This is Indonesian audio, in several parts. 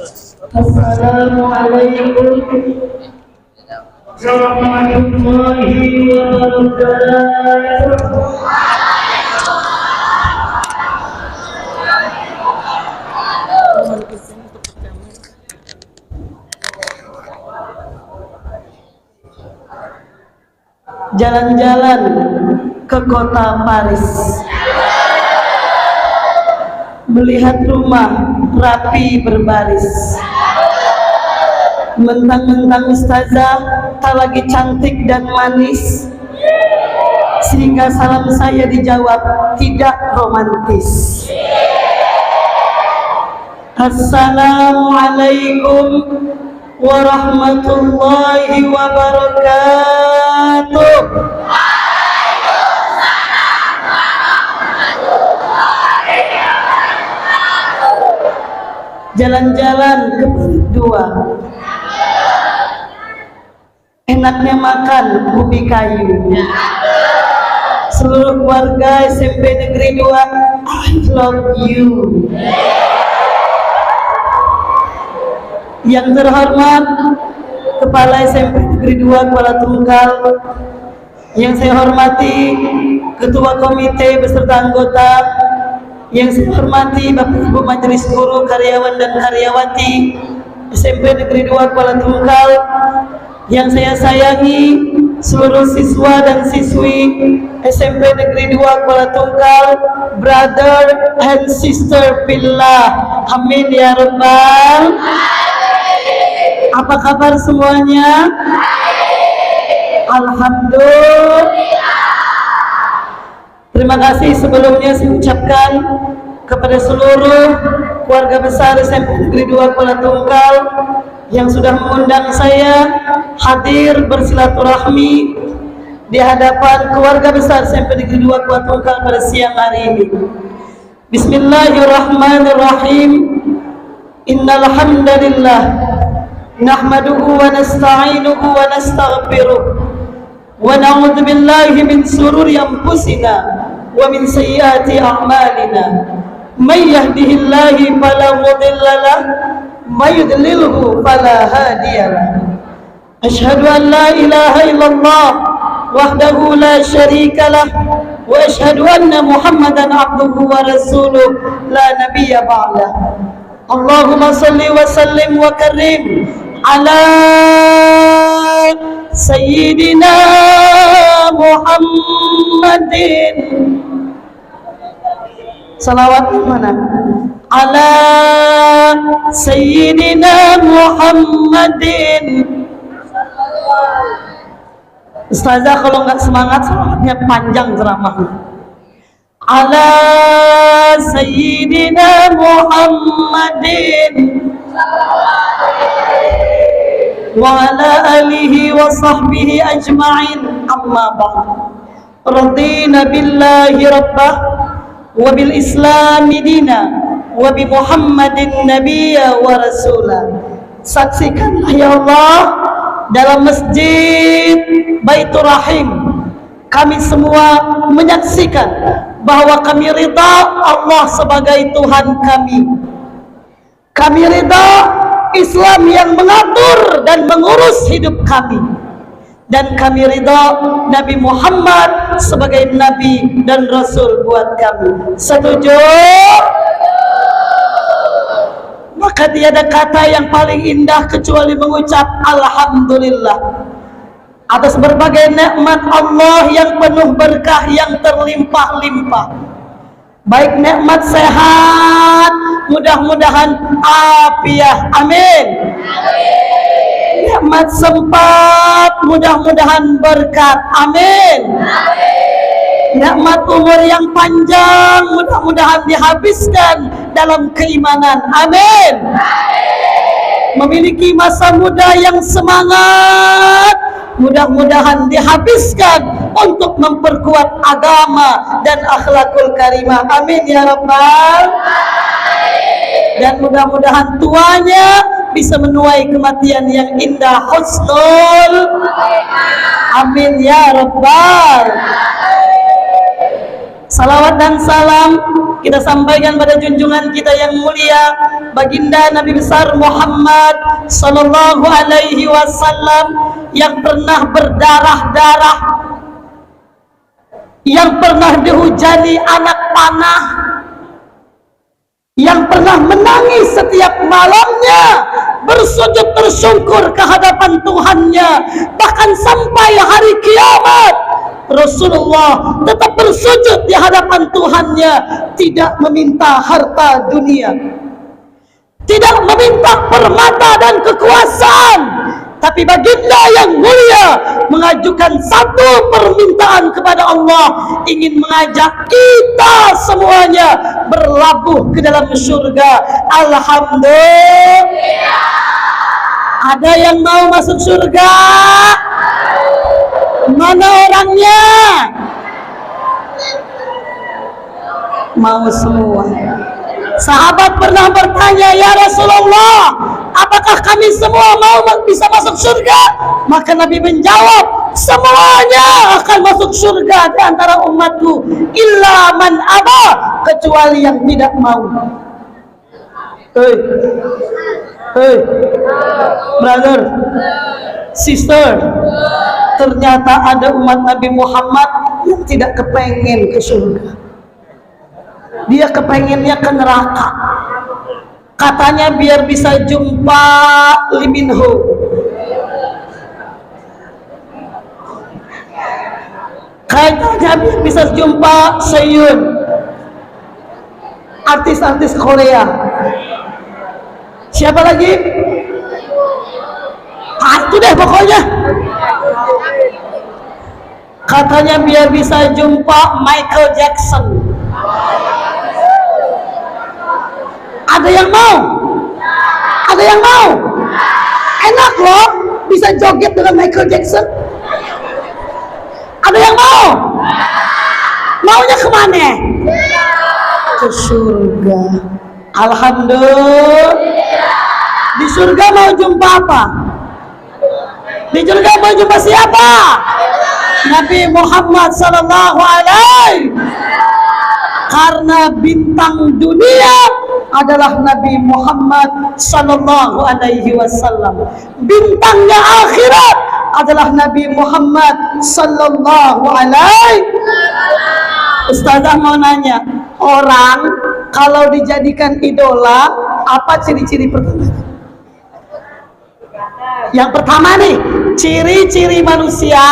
Assalamualaikum warahmatullahi wabarakatuh. Jalan-jalan ke kota Paris, melihat rumah rapi berbaris, mentang-mentang ustazah tak lagi cantik dan manis, sehingga salam saya dijawab tidak romantis. Assalamualaikum warahmatullahi wabarakatuh. Jalan-jalan ke dua, enaknya makan ubi kayu. Seluruh warga SMP Negeri 2, I love you. Yang terhormat Kepala SMP Negeri 2 Kuala Tunggal, yang saya hormati Ketua Komite beserta anggota, yang saya hormati Bapak Ibu Majelis Guru, karyawan dan karyawati SMP Negeri 2 Kuala Tunggal, yang saya sayangi seluruh siswa dan siswi SMP Negeri 2 Kuala Tunggal, brother and sister fillah, amin ya rabbal. Apa kabar semuanya? Alhamdulillah. Terima kasih sebelumnya saya ucapkan kepada seluruh keluarga besar SMP Negeri 2 Kuala Tunggal yang sudah mengundang saya hadir bersilaturahmi di hadapan keluarga besar SMP Negeri 2 Kuala Tunggal pada siang hari ini. Bismillahirrahmanirrahim. Innal hamdalillah nahmaduhu wa nasta'inuhu wa nastaghfiruh wa na'udzu billahi min shururi anfusina wa min sayyiati a'malina. May yahdihillahu fala mudilla lahu, may yudlilhu fala hadiya lahu. Asyhadu an la ilaha illallah wahdahu la syarika lah wa asyhadu anna Muhammadan abduhu wa rasuluh la nabiyya ba'dah. Allahumma salli wa sallim wa karim ala Sayyidina Muhammadin. Salawat mana? Ala Sayyidina Muhammadin. Ustazah kalau nggak semangat salawatnya panjang ceramahnya. Ala Sayyidina Muhammadin wa ala alihi wa sahbihi ajma'in, amma ba'd. Radina billahi rabbah wa bil islami dina wa bi Muhammadin nabiyya wa rasulah. Saksikanlah ya Allah dalam masjid Baitur Rahim, kami semua menyaksikan bahwa kami ridha Allah sebagai Tuhan kami. Kami ridha Islam yang mengatur dan mengurus hidup kami, dan kami ridha Nabi Muhammad sebagai Nabi dan Rasul buat kami. Setuju? Maka tiada kata yang paling indah kecuali mengucap Alhamdulillah atas berbagai nikmat Allah yang penuh berkah, yang terlimpah-limpah. Baik nikmat sehat, mudah-mudahan afiah, amin. Nikmat sempat, mudah-mudahan berkat, amin. Nikmat umur yang panjang, mudah-mudahan dihabiskan dalam keimanan, amin. Memiliki masa muda yang semangat, mudah-mudahan dihabiskan untuk memperkuat agama dan akhlakul karimah, amin ya rabbal. Dan mudah-mudahan tuanya bisa menuai kematian yang indah, husnul, amin ya rabbal. Salawat dan salam kita sampaikan pada junjungan kita yang mulia, baginda Nabi besar Muhammad sallallahu alaihi wasallam, yang pernah berdarah-darah, yang pernah dihujani anak panah, yang pernah menangis setiap malamnya, bersujud tersungkur ke hadapan Tuhannya, bahkan sampai hari kiamat Rasulullah tetap bersujud di hadapan Tuhannya, tidak meminta harta dunia, tidak meminta permata dan kekuasaan, tapi baginda yang mulia mengajukan satu permintaan kepada Allah, ingin mengajak kita semuanya berlabuh ke dalam surga. Alhamdulillah. Ada yang mau masuk surga? Mana orangnya? Mau semua. Sahabat pernah bertanya, ya Rasulullah, apakah kami semua mau bisa masuk surga? Maka Nabi menjawab, semuanya akan masuk surga di antara umatku, illa man aba, kecuali yang tidak mau. Hey, brother, sister, ternyata ada umat Nabi Muhammad yang tidak kepengen ke surga. Dia kepengennya ke neraka. Katanya biar bisa jumpa Lee Min Ho. Katanya biar bisa jumpa Sehun, artis-artis Korea. Siapa lagi? Itu deh pokoknya. Katanya biar bisa jumpa Michael Jackson. Ada yang mau? Ada yang mau? Enak loh, bisa joget dengan Michael Jackson. Ada yang mau? Maunya kemana? Ke surga. Alhamdulillah. Di surga mau jumpa apa? Di surga mau jumpa siapa? Nabi Muhammad sallallahu alaihi. Karena bintang dunia adalah Nabi Muhammad sallallahu alaihi wasallam. Bintangnya akhirat adalah Nabi Muhammad sallallahu alaihi. Ustazah mau nanya, orang kalau dijadikan idola, apa ciri-ciri pertama? Yang pertama nih, ciri-ciri manusia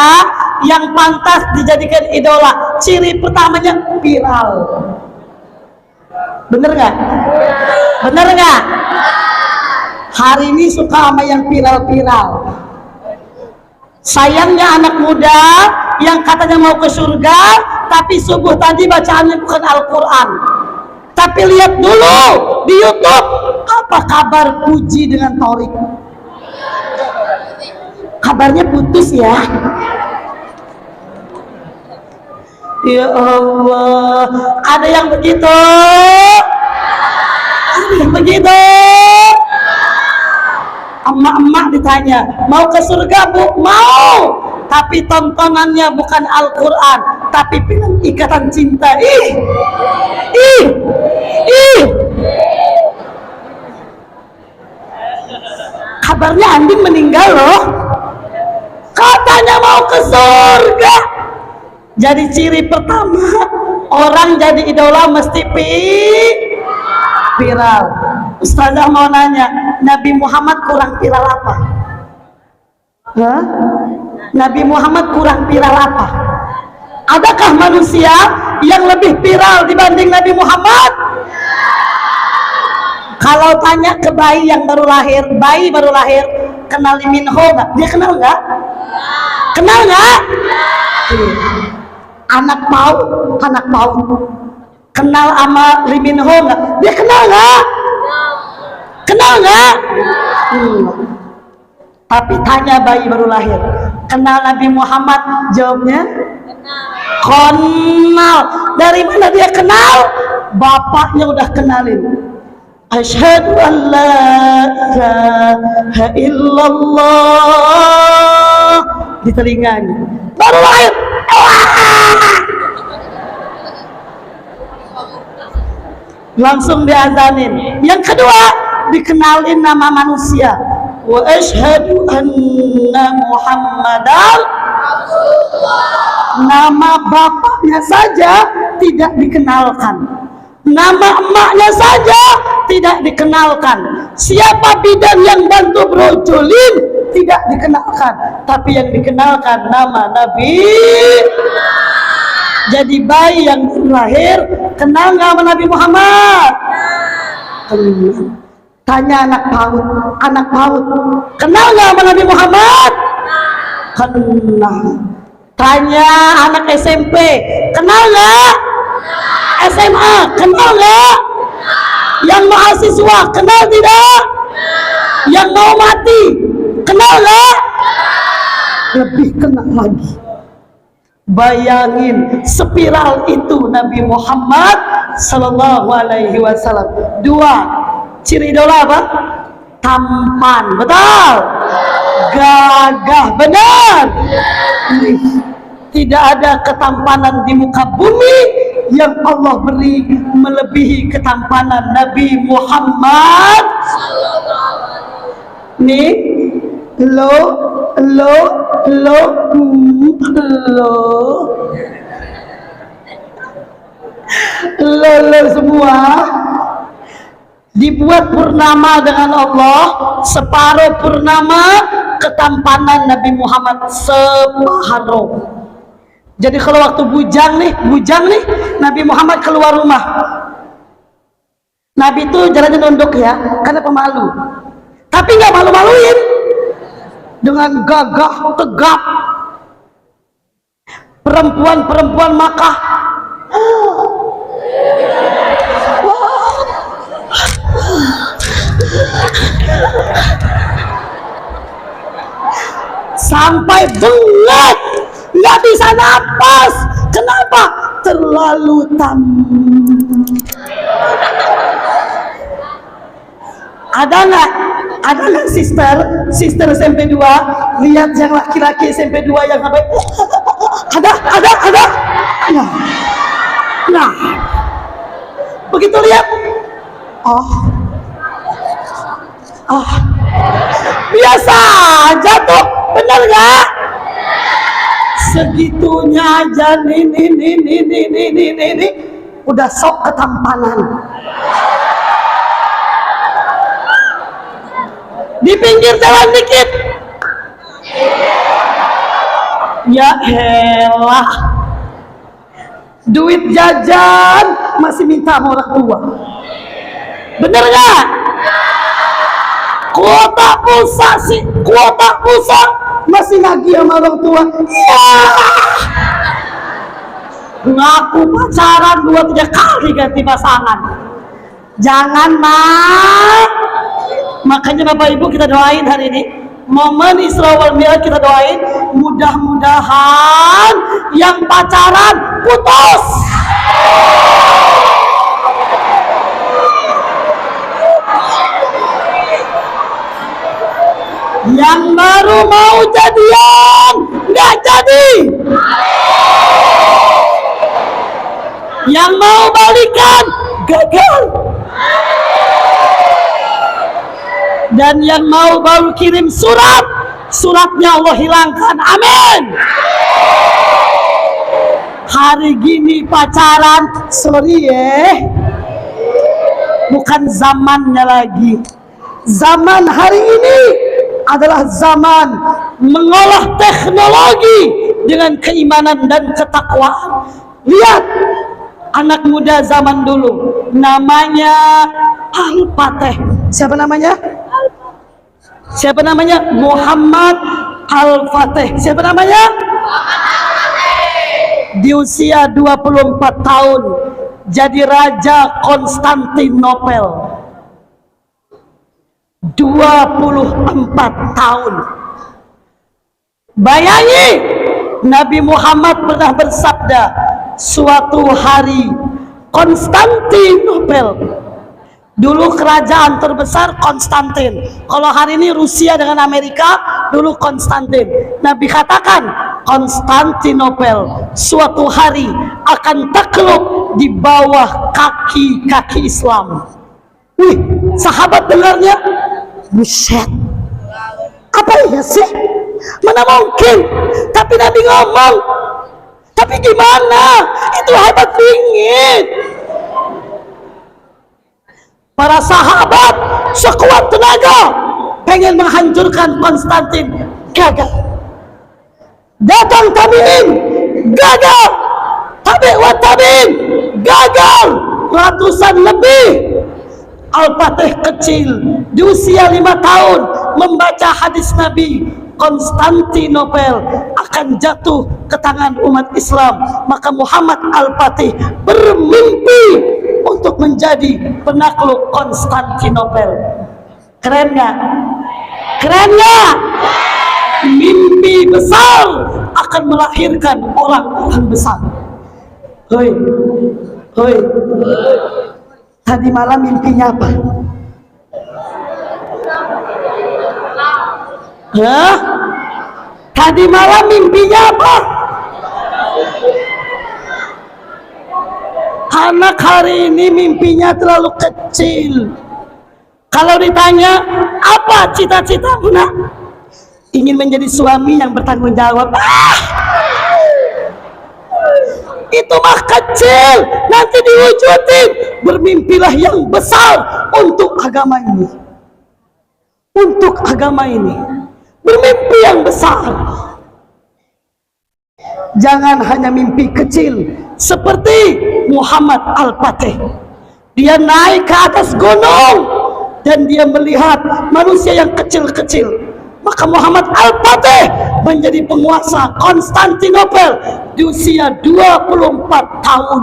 yang pantas dijadikan idola. Ciri pertamanya viral. Bener nggak? Bener nggak? Hari ini suka sama yang viral-viral. Sayangnya anak muda yang katanya mau ke surga, tapi subuh tadi bacaannya bukan Al-Quran. Tapi lihat dulu di YouTube, apa kabar Puji dengan Torik? Kabarnya putus ya. Ya Allah, ada yang begitu? Ada yang begitu? Emak-emak ditanya, mau ke surga bu? Mau, tapi tontonannya bukan Al-Quran, tapi film Ikatan Cinta. Ih. Kabarnya Andin meninggal loh, katanya mau ke surga. Jadi ciri pertama, orang jadi idola mesti viral. Ustazah mau nanya, Nabi Muhammad kurang viral apa? Hah? Nabi Muhammad kurang viral apa? Adakah manusia yang lebih viral dibanding Nabi Muhammad? Kalau tanya ke bayi yang baru lahir, kenal Lee Min Ho nggak? Dia kenal nggak? Kenal nggak? Anak mau kenal sama Lee Min Ho nggak? Dia kenal nggak? Kenal nggak? Tapi tanya bayi baru lahir, kenal Nabi Muhammad? Jawabnya kenal. Dari mana dia kenal? Bapaknya udah kenalin. Asyhadu an la ilaha illallah di telinganya. Baru lahir. langsung diazanin. Yang kedua, dikenalin nama manusia. Wa asyhadu anna Muhammadan Rasulullah. Nama bapaknya saja tidak dikenalkan, nama emaknya saja tidak dikenalkan, siapa bidan yang bantu brojolin tidak dikenalkan, tapi yang dikenalkan nama Nabi. Jadi bayi yang lahir kenal nggak sama Nabi Muhammad? Kenal. Tanya anak PAUD, kenal nggak sama Nabi Muhammad? Kenal. Tanya anak SMP, kenal nggak? SMA, kenal nggak? Yang mahasiswa, kenal tidak? Yang mau mati, kenal nggak? Lebih kenal lagi. Bayangin spiral itu Nabi Muhammad Sallallahu Alaihi Wasallam. Dua ciri idola apa? Tampan, betul? Gagah, benar? Tidak ada ketampanan di muka bumi yang Allah beri melebihi ketampanan Nabi Muhammad. Nih, lo semua dibuat purnama dengan Allah, separuh purnama, ketampanan Nabi Muhammad separuh. Jadi kalau waktu bujang nih, Nabi Muhammad keluar rumah. Nabi itu jalannya nunduk ya, karena pemalu. Tapi nggak malu-maluin, dengan gagah tegap. Perempuan Makkah, sampai bengek, nggak bisa napas. Kenapa? Terlalu Ada nggak sister SMP 2 lihat yang laki-laki SMP 2 yang sampai ada. Nah, begitu lihat, biasa aja tuh, bener nggak? Segitunya aja nih, udah sok ketampanan. Di pinggir jalan dikit, ya elah, duit jajan masih minta sama orang tua, bener nggak? Kuota pulsa masih nagih sama orang tua. Ya, ngaku pacaran 2-3 kali ganti pasangan. Jangan, Mak. Makanya Bapak Ibu kita doain hari ini momen Isra wal Mi'raj, kita doain mudah-mudahan yang pacaran putus, yang baru mau jadian nggak jadi, yang mau balikan gagal, dan yang mau baru kirim suratnya Allah hilangkan. Amin. Hari gini pacaran, sorry ya, bukan zamannya lagi. Zaman hari ini adalah zaman mengolah teknologi dengan keimanan dan ketakwaan. Lihat anak muda zaman dulu, namanya Al-Fateh. Siapa namanya? Muhammad Al-Fateh. Siapa namanya? Di usia 24 tahun jadi Raja Konstantinopel. 24 tahun. Bayangi, Nabi Muhammad pernah bersabda, suatu hari Konstantinopel, dulu kerajaan terbesar Konstantin. Kalau hari ini Rusia dengan Amerika, dulu Konstantin. Nabi katakan Konstantinopel suatu hari akan takluk di bawah kaki-kaki Islam. Wih, sahabat dengarnya, buset, apa ya sih? Mana mungkin? Tapi Nabi ngomong. Tapi gimana? Itu hebat bingit. Para sahabat sekuat tenaga pengen menghancurkan Konstantin, gagal. Datang tabi'in, gagal. Tabi'in, gagal. Ratusan lebih. Al-Fatih kecil di usia 5 tahun membaca hadis Nabi, Konstantinopel akan jatuh ke tangan umat Islam. Maka Muhammad Al-Fatih bermimpi untuk menjadi penakluk Konstantinopel. Keren gak? Keren gak? Mimpi besar akan melahirkan orang-orang besar. Hoi, hoi. Tadi malam mimpinya apa? Hah? Tadi malam mimpinya apa? Anak hari ini mimpinya terlalu kecil. Kalau ditanya, apa cita-citamu nak? Ingin menjadi suami yang bertanggung jawab. Itu mah kecil, nanti diwujudin. Bermimpilah yang besar untuk agama ini. Untuk agama ini, bermimpi yang besar. Jangan hanya mimpi kecil seperti Muhammad Al-Fatih. Dia naik ke atas gunung dan dia melihat manusia yang kecil-kecil. Maka Muhammad Al-Fatih menjadi penguasa Konstantinopel di usia 24 tahun.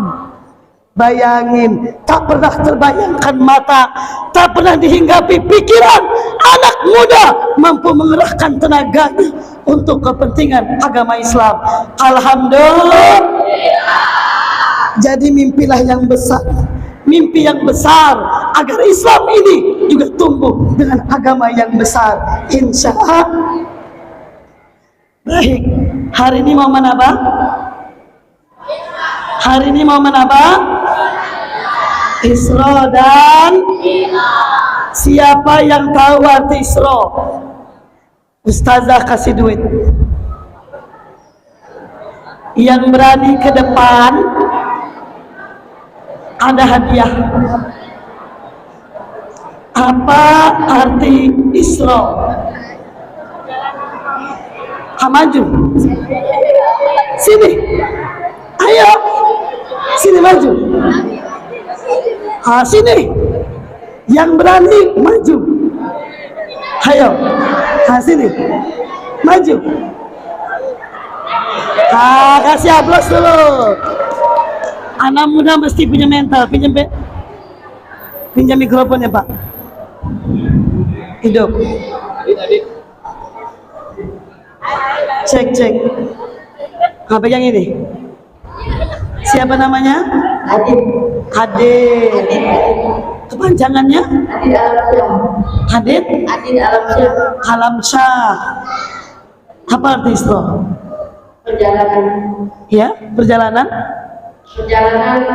Bayangin, tak pernah terbayangkan mata, tak pernah dihinggapi pikiran anak muda mampu mengerahkan tenaganya untuk kepentingan agama Islam. Alhamdulillah. Jadi mimpilah yang besar, mimpi yang besar agar Islam ini juga tumbuh dengan agama yang besar, insya Allah. Baik, hari ini mau apa? Hari ini mau apa? Isra dan siapa yang tahu arti Isra? Ustazah kasih duit. Yang berani ke depan ada hadiah. Apa arti Isra? Maju. Sini. Ayo. Sini maju. Sini. Yang berani maju. Ayo. Sini. Maju. Kasih aplaus dulu. Anak muda mesti punya mental. Pinjam mikrofonnya Pak. Hidup. Cek. Pegang ini. Siapa namanya? Adit. Kepanjangannya? Adit Alamsyah. Apa arti Isra? Perjalanan. Ya, perjalanan. Perjalanan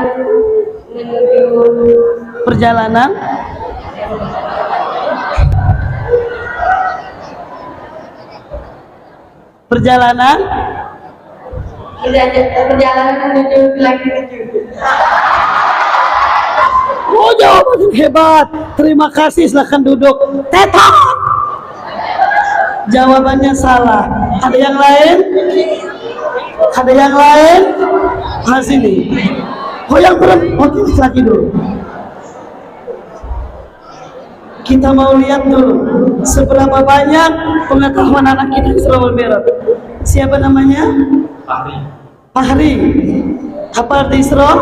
menuju perjalanan menuju lagi menuju. Oh, jawaban hebat. Terima kasih, silahkan duduk. Tetot. Jawabannya salah. Ada yang lain? Ada yang lain? Sini. Oh, yang perempuan. Oke, lagi dulu. Kita mau lihat dulu seberapa banyak pengetahuan anak kita di Surabaya Merah. Siapa namanya? Fahri. Apa arti Isra?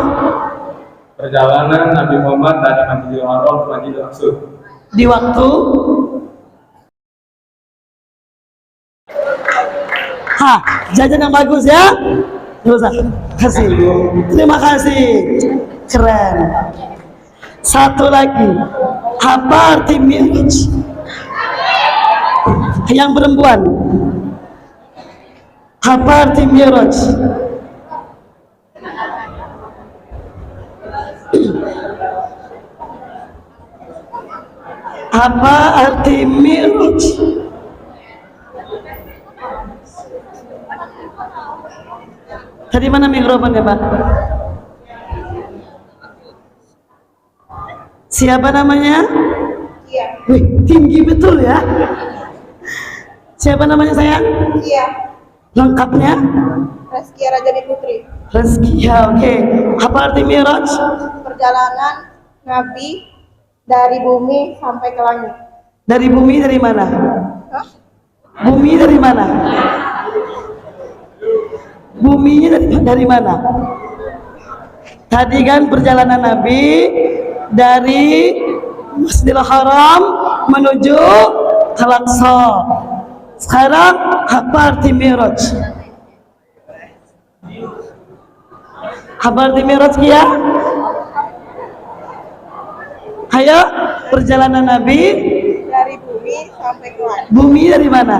Perjalanan Nabi Muhammad dari Masjidil Haram ke Masjidil Aqsa. Di waktu jajan yang bagus ya. Kasih. Terima kasih. Keren. Satu lagi. Apa arti Mi'raj? Yang perempuan. Apa arti Mi'raj? Apa arti Mi'raj? Tadi mana mikrofonnya, Pak? Siapa namanya? Iya. Wih, tinggi betul ya. Siapa namanya sayang? Iya. Lengkapnya? Rezeki Rajani Putri. Rezkia, oke. Apa arti Mi'raj? Perjalanan Nabi dari bumi sampai ke langit. Dari bumi dari mana? Hah? Bumi dari mana? Buminya dari mana? Tadi kan perjalanan Nabi dari Masjidil Haram menuju Al-Aqsa. Sekarang apa arti Mi'raj? Apa arti Mi'raj ya? Ayo, perjalanan Nabi Dari bumi sampai ke langit. bumi dari mana?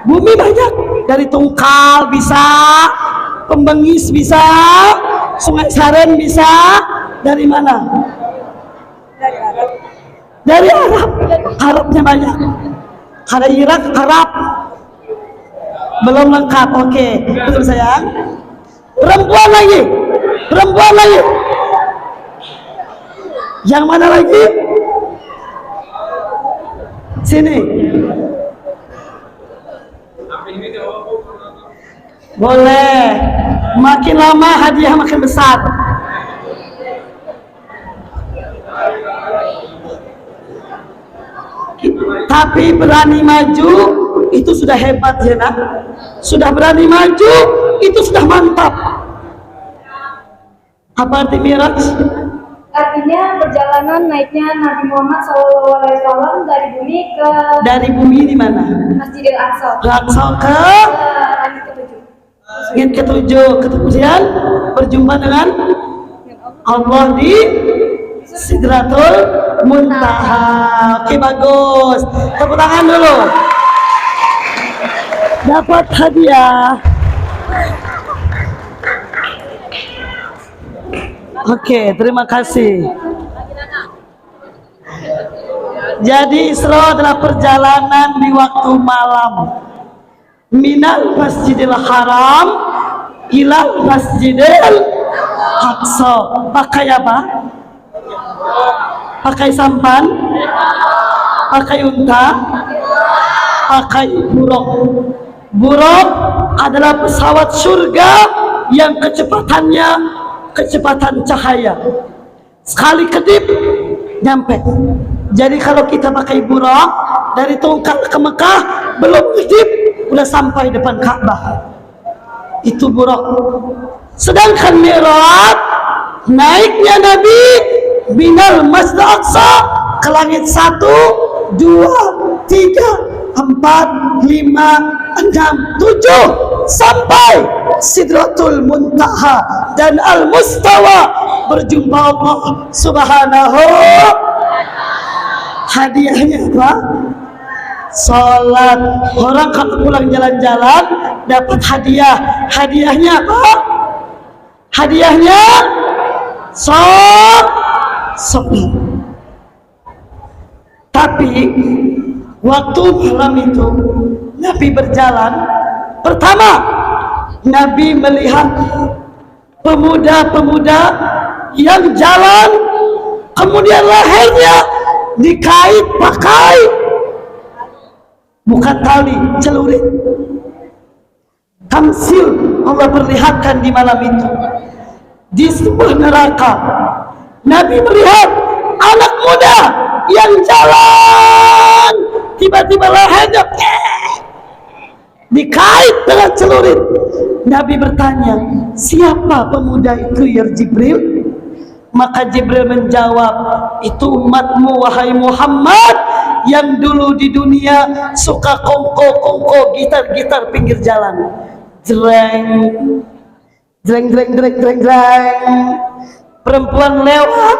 Bumi banyak. Dari Tungkal bisa, Pembengis bisa, Sungai Saren bisa. Dari mana? Dari Arab. Dari Arab. Arabnya banyak. Ada Irak, Arab. Belum lengkap. Oke, betul sayang. Perempuan lagi. Perempuan lagi. Yang mana lagi? Sini. Boleh. Makin lama hadiah makin besar. Tapi berani maju itu sudah hebat ya nak. Sudah berani maju itu sudah mantap. Apa arti Mi'raj? Artinya perjalanan naiknya Nabi Muhammad SAW dari bumi ke Dari bumi di mana? Masjidil Aqsa. Al-Aqsa ke Langit ketujuh. langit ketujuh. Kemudian berjumpa dengan Allah di Sidratul Muntaha. Oke, bagus. Tepuk tangan dulu. Dapat hadiah. Oke, terima kasih. Jadi Isra adalah perjalanan di waktu malam. Minal Masjidil Haram ilal Masjidil Aqsa. Pakai apa? Pakai sampan? Pakai unta? Pakai buruk. Buruk adalah pesawat surga yang kecepatannya kecepatan cahaya. Sekali kedip nyampe. Jadi kalau kita pakai buruk dari Tungkal ke Mekah belum kedip udah sampai depan Ka'bah. Itu buruk. Sedangkan Mi'raj naiknya Nabi minal Masjid Aqsa ke langit 1, 2, 3, 4, 5, 6, 7 sampai Sidratul Muntaha dan Al-Mustawa berjumpa Allah Subhanahu. Hadiahnya apa? Salat. Orang kalau pulang jalan-jalan dapat hadiah. Hadiahnya apa? Hadiahnya salat. Tapi waktu malam itu Nabi berjalan. Pertama, Nabi melihat pemuda-pemuda yang jalan, kemudian lehernya dikait pakai bukan tali, celurit. Tamsil Allah perlihatkan di malam itu di sebuah neraka. Nabi melihat anak muda yang jalan, tiba-tiba lehernya dikait dengan celurit. Nabi bertanya, siapa pemuda itu ya Jibril? Maka Jibril menjawab, itu umatmu wahai Muhammad yang dulu di dunia suka kongko-kongko, gitar-gitar pinggir jalan. Jreng, jreng, jreng, jreng, jreng, jreng. Perempuan lewat,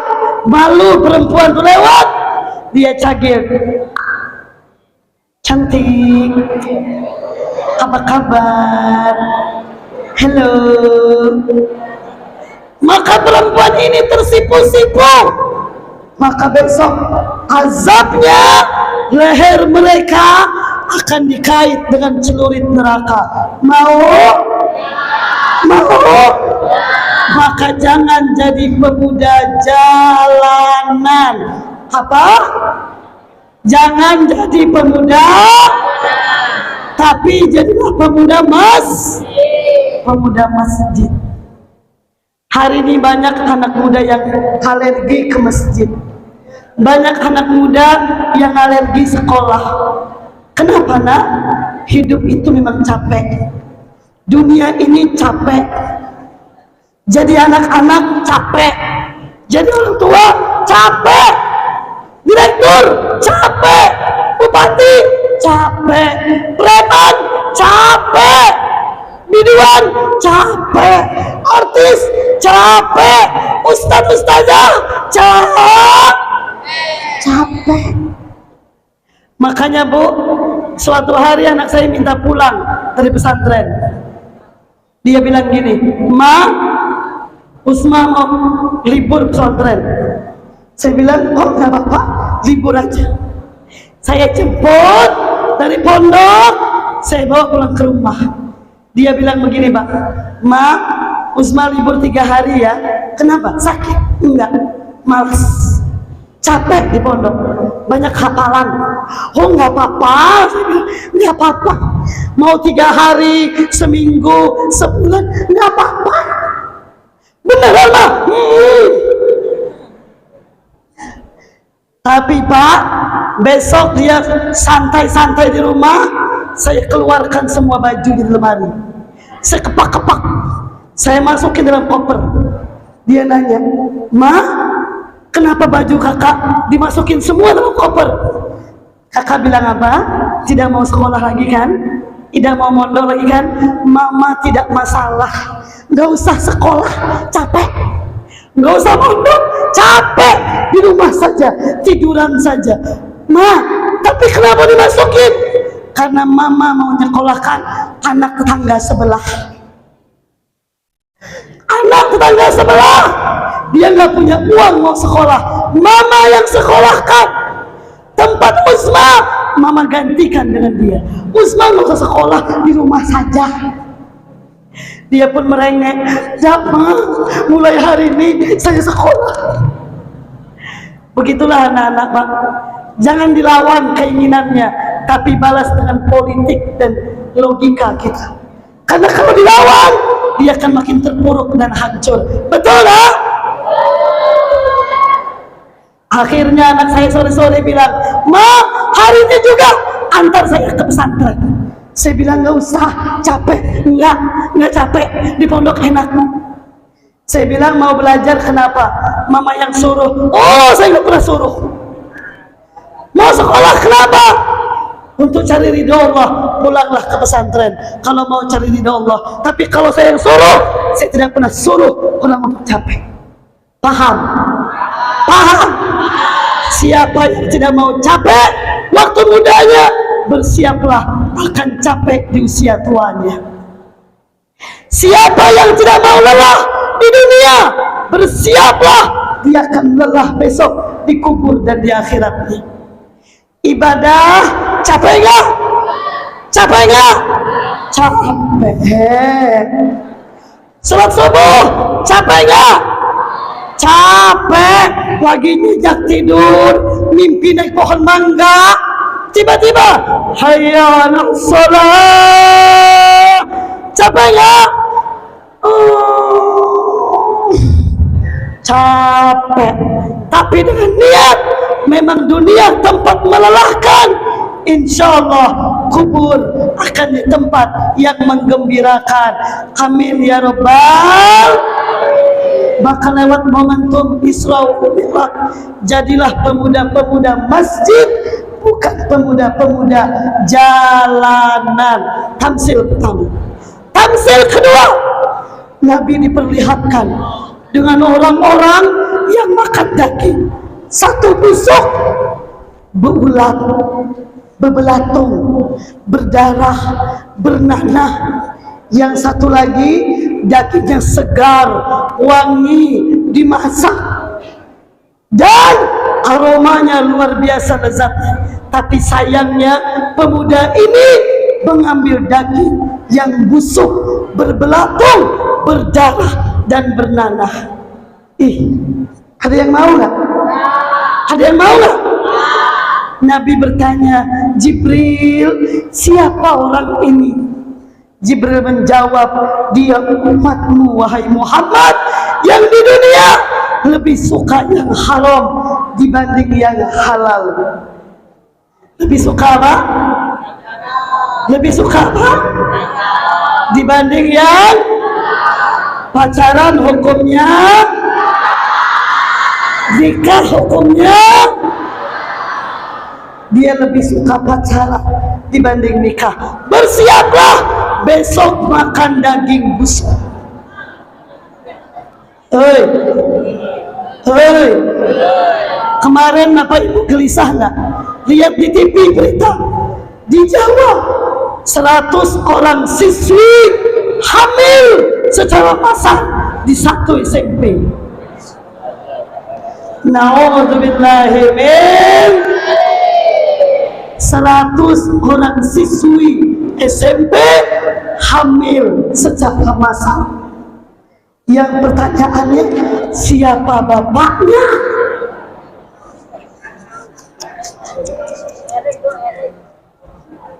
malu perempuan tuh lewat, dia cagil. Cantik, apa kabar? Halo. Maka perempuan ini tersipu-sipu. Maka besok azabnya leher mereka akan dikait dengan celurit neraka. Mau? Maka jangan jadi pemuda jalanan. Apa? Jangan jadi pemuda, tapi jadilah pemuda masjid. Hari ini banyak anak muda yang alergi ke masjid. Banyak anak muda yang alergi sekolah. Kenapa nak? Hidup itu memang capek. Dunia ini capek. Jadi anak-anak capek. Jadi orang tua capek. Direktur capek. Bupati capek. Preman capek. Biduan capek. Artis capek. Ustaz-ustazah capek. Makanya Bu, suatu hari anak saya minta pulang dari pesantren. Dia bilang gini, "Ma, Usma mau libur pesantren." Saya bilang, "Oh nggak apa-apa, libur aja." Saya jemput dari pondok, saya bawa pulang ke rumah. Dia bilang begini, Pak, "Ma, Usma libur 3 hari ya." Kenapa? Sakit? Enggak, malas, capek di pondok, banyak hafalan. Oh nggak apa-apa, saya bilang nggak apa-apa. Mau 3 hari, seminggu, sebulan, nggak apa-apa. Beneran mah. Tapi Pak, besok dia santai-santai di rumah, saya keluarkan semua baju di lemari, saya kepak-kepak, saya masukin dalam koper. Dia nanya, "Ma, kenapa baju kakak dimasukin semua dalam koper?" Kakak bilang apa? Tidak mau sekolah lagi kan? Tidak mau mondok lagi kan? Mama tidak masalah. Gak usah sekolah, capek. Gak usah mondok, capek. Di rumah saja, tiduran saja. Ma, tapi kenapa dimasukin? Karena mama mau nyekolahkan anak tetangga sebelah. Anak tetangga sebelah, dia gak punya uang mau sekolah. Mama yang sekolahkan. Tempat Usma, mama gantikan dengan dia. Usma nggak usah sekolah, di rumah saja. Dia pun merengek, "Jangan, mulai hari ini saya sekolah." Begitulah anak-anak, Pak. Jangan dilawan keinginannya, tapi balas dengan politik dan logika kita. Karena kalau dilawan, dia akan makin terpuruk dan hancur. Betul tak? Akhirnya anak saya sore-sore bilang, "Ma, hari ini juga antar saya ke pesantren." Saya bilang, "Nggak usah, capek." Nggak capek, di pondok enak." Saya bilang, "Mau belajar kenapa?" "Mama yang suruh." "Oh, saya nggak pernah suruh." "Mau sekolah kenapa?" "Untuk cari ridho Allah." "Pulanglah ke pesantren kalau mau cari ridho Allah. Tapi kalau saya yang suruh, saya tidak pernah suruh orang untuk capek." Paham? Paham? Siapa yang tidak mau capek waktu mudanya, bersiaplah akan capek di usia tuanya. Siapa yang tidak mau lelah di dunia, bersiaplah dia akan lelah besok di kubur dan di akhiratnya. Ibadah capek nggak? Capek nggak? Capek. Salat subuh capek nggak? Capek. Lagi nyenyak tidur, mimpi naik pohon mangga, tiba-tiba hayya 'alas shalah. Capek nggak? Capek. Tapi dengan niat, memang dunia tempat melelahkan, insya Allah kubur akan di tempat yang menggembirakan. Amin ya Rabbal. Maka lewat momentum Isra wal Mi'raj, jadilah pemuda-pemuda masjid, bukan pemuda-pemuda jalanan. Tamsil pertama. Tamsil kedua, Nabi diperlihatkan dengan orang-orang yang makan daging. Satu busuk berulat, bebelatung, berdarah, bernanah. Yang satu lagi dagingnya segar, wangi, dimasak. Dan aromanya luar biasa lezatnya. Tapi sayangnya pemuda ini mengambil daging yang busuk, berbelatung, berdarah dan bernanah. Ada yang mau nggak? Ada yang mau nggak? Nabi bertanya, Jibril, siapa orang ini? Jibril menjawab, dia umatmu wahai Muhammad, yang di dunia lebih suka yang haram dibanding yang halal. Lebih suka apa? Lebih suka apa? Dibanding yang pacaran hukumnya, nikah hukumnya, dia lebih suka pacaran dibanding nikah. Bersiaplah besok makan daging busuk. Hei, kemarin Bapak Ibu gelisah nggak? Lihat di TV berita di Jawa 100 orang siswi hamil secara massal di satu SMP. Na'udzubillahi min 100 orang siswi SMP hamil secara massal. Yang pertanyaannya, siapa bapaknya?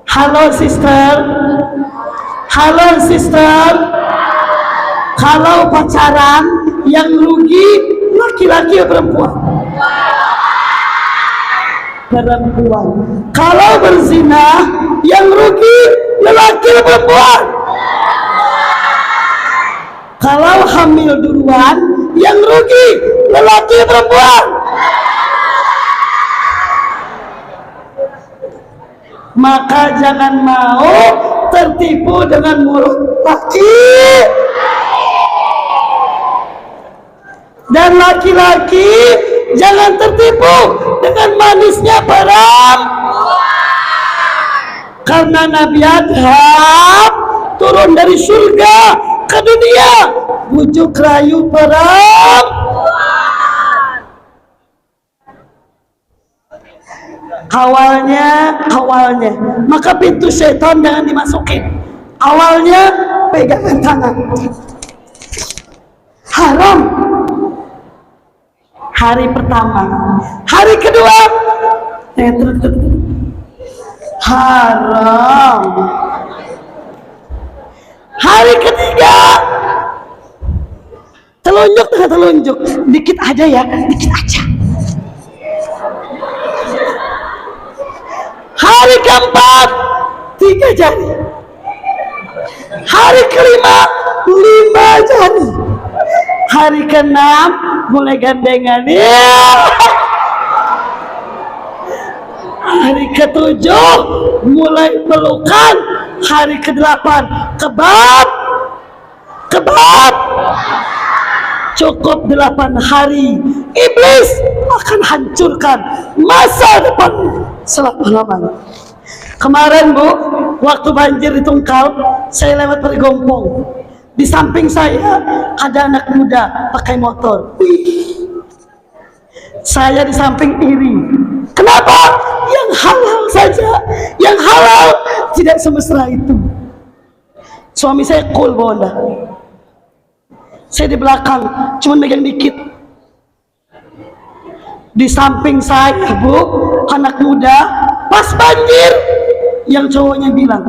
Halo sister, halo sister. Kalau pacaran yang rugi laki-laki atau perempuan? Perempuan. Kalau berzina yang rugi lelaki atau perempuan? Kalau hamil duluan yang rugi lelaki atau perempuan? Maka jangan mau tertipu dengan mulut laki. Dan laki-laki jangan tertipu dengan manisnya perempuan. Karena Nabi Adam turun dari surga ke dunia bujuk rayu perempuan. Awalnya, maka pintu setan jangan dimasukin. Awalnya pegangan tangan, haram. Hari pertama, hari kedua, haram. Hari ketiga, telunjuk, dikit aja ya, dikit aja. Hari keempat 3 jari. Hari kelima 5 jari. Hari keenam mulai gandengan. Hari ketujuh mulai pelukan. Hari kedelapan kebab. Cukup 8 hari, iblis akan hancurkan masa depan selama-lamanya. Kemarin Bu, waktu banjir di Tungkal, saya lewat Perigompong. Di samping saya ada anak muda pakai motor. Saya di samping iri. Kenapa? Yang halal saja, yang halal tidak semesra itu. Suami saya cool Bonda. Saya di belakang, cuma megang dikit. Di samping saya, Bu, anak muda, pas banjir, yang cowoknya bilang,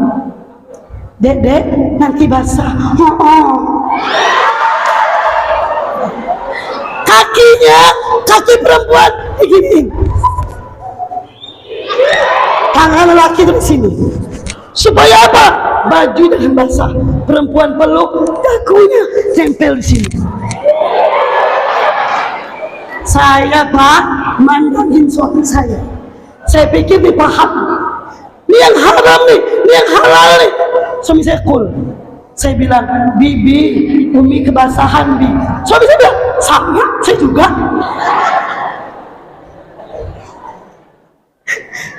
Dek, nanti basah. Kakinya, kaki perempuan, diginiin. Tangan laki dari sini. Supaya apa? Baju dan basah. Perempuan peluk, dagunya tempel di sini. Saya Pak mandangin suami saya. Saya pikir dia paham. Ini yang haram nih, ini yang halal nih. Suami saya cool. Saya bilang, Bibi, Umi kebasahan Bi. Suami saya bilang, sama, saya juga.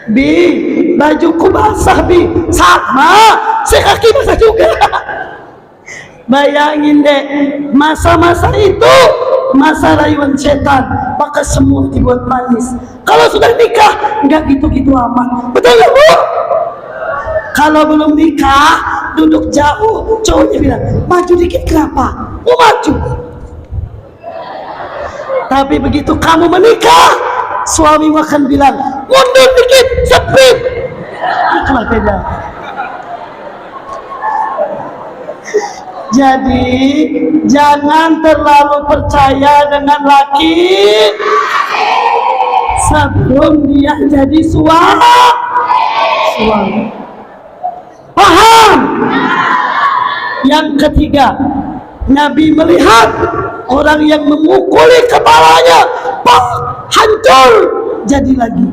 Bi, bajuku basah Bi. Sama, saya kaki basah juga. Bayangin deh, masa-masa itu masa rayuan setan, maka semua dibuat manis. Kalau sudah nikah, nggak gitu-gitu amat. Betul nggak, Bu? Kalau belum nikah, duduk jauh, cowoknya bilang, maju dikit kenapa? Mau maju. Tapi begitu kamu menikah, suami akan bilang, mundur dikit, sepit. Itulah beda. Jadi jangan terlalu percaya dengan laki sebelum dia jadi suami. Paham? Yang ketiga, Nabi melihat orang yang memukuli kepalanya, hancur, jadi lagi.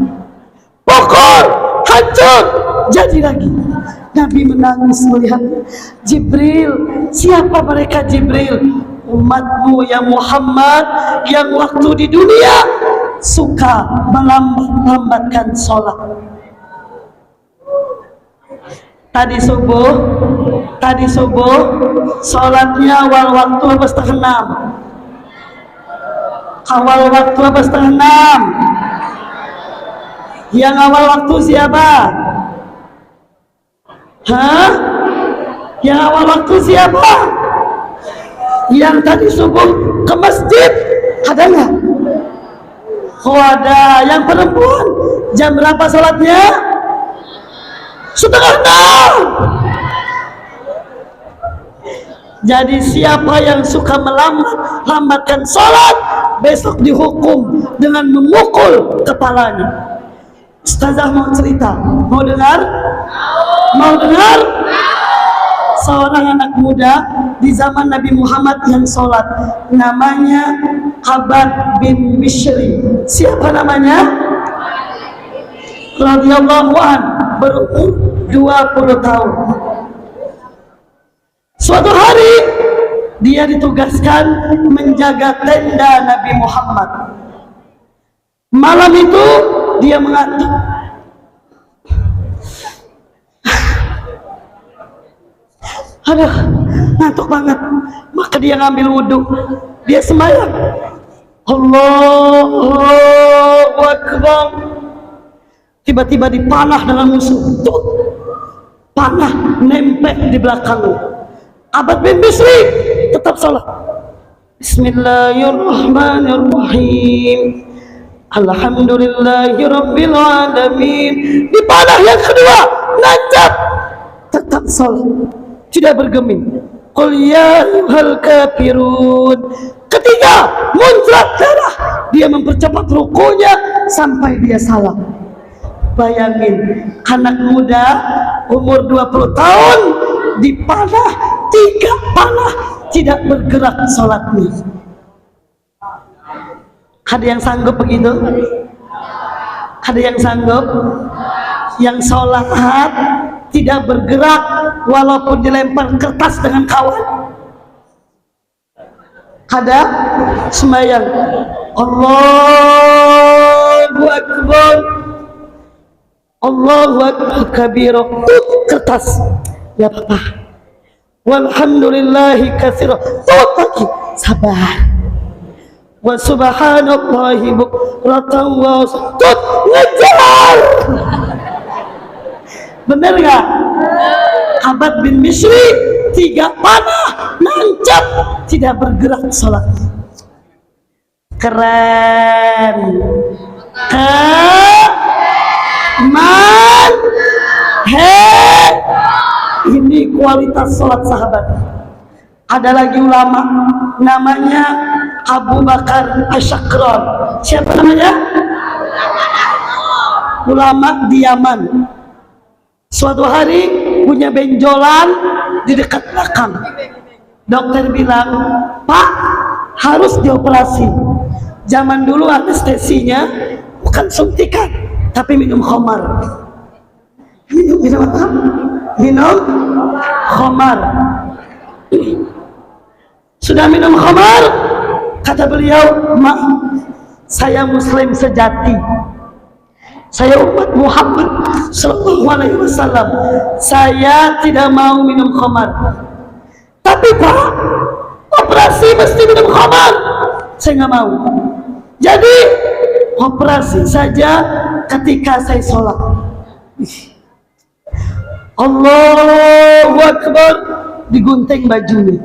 Pukul, hancur, jadi lagi. Nabi menangis melihat Jibril. Siapa mereka Jibril? Umatmu ya Muhammad yang waktu di dunia suka melambatkan sholat. Tadi subuh sholatnya awal waktu apa setengah 6? Awal waktu apa setengah 6? Yang awal waktu siapa? Hah? Yang awal waktu siapa? Yang tadi subuh ke masjid ada nggak? Oh ada. Yang perempuan jam berapa sholatnya? Setengah 6. Jadi siapa yang suka melambatkan sholat, besok dihukum dengan memukul kepalanya. Ustazah mau cerita, mau dengar? Mau dengar? Seorang anak muda di zaman Nabi Muhammad yang sholat, namanya Habab bin Bishri. Siapa namanya? Radhiyallahu an, berumur 20 tahun. Suatu hari dia ditugaskan menjaga tenda Nabi Muhammad. Malam itu dia mengantuk. Aduh, ngantuk banget. Maka dia ngambil wudhu, dia sembahyang. Allahu Akbar. Tiba-tiba dipanah dengan musuh. Tuh, panah nempel di belakangnya. Habab bin Bishri tetap salat. Bismillahirrahmanirrahim. Alhamdulillahirabbil alamin. Di panah yang kedua, nancap, tetap salat, tidak bergeming. Qul ya ayyuhal kafirun. Ketiga, muncrat darah. Dia mempercepat rukunya sampai dia salam. Bayangin, anak muda umur 20 tahun dipanah, 3 panah, tidak bergerak sholatnya. Ada yang sanggup begitu? Ada yang sanggup? Yang sholat tidak bergerak walaupun dilempar kertas dengan kawan? Ada? Sembahyang Allahu Akbar, Allahu Akbar kabira, kertas, ya apa-apa. Walhamdulillahi katsira, lagi, sabar. Wa subhanallahi bukratan wa asila, ngejar. Bener gak? Habab bin Bishri 3 panah, nancap, tidak bergerak sholat. Keren. Ini kualitas sholat sahabat. Ada lagi ulama namanya Abu Bakar Asyakron. Siapa namanya? Ulama di Yaman. Suatu hari punya benjolan di dekat belakang. Dokter bilang, Pak, harus dioperasi. Zaman dulu anestesinya bukan suntikan, tapi minum khamar. Minum apa? Minum khamar. Sudah minum khamar, kata beliau, maaf, saya muslim sejati, saya umat Muhammad sallallahu alaihi wasallam, saya tidak mau minum khamar. Tapi Pak, operasi mesti minum khamar. saya nggak mau. Jadi operasi saja ketika saya sholat. Allahu Akbar, digunting bajunya.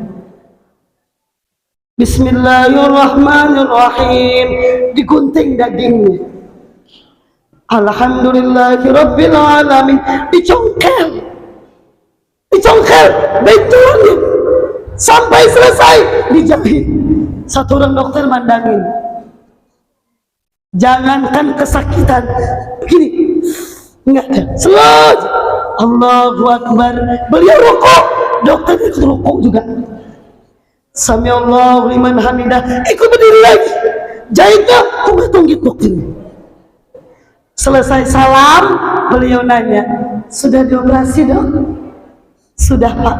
Bismillahirrahmanirrahim, digunting dagingnya. Alhamdulillahirabbil alamin, dicongkel bentulannya sampai selesai dijahit. Satu orang dokter mandangin, jangankan kesakitan begini, enggak ada, selesai. Allahu Akbar, beliau rukuk, dokternya ikut rukuk juga. Sami Allahu liman hamidah, ikut berdiri lagi, jahitnya tunggit dokternya. Selesai salam, beliau nanya, sudah dioperasi dok? Sudah pak.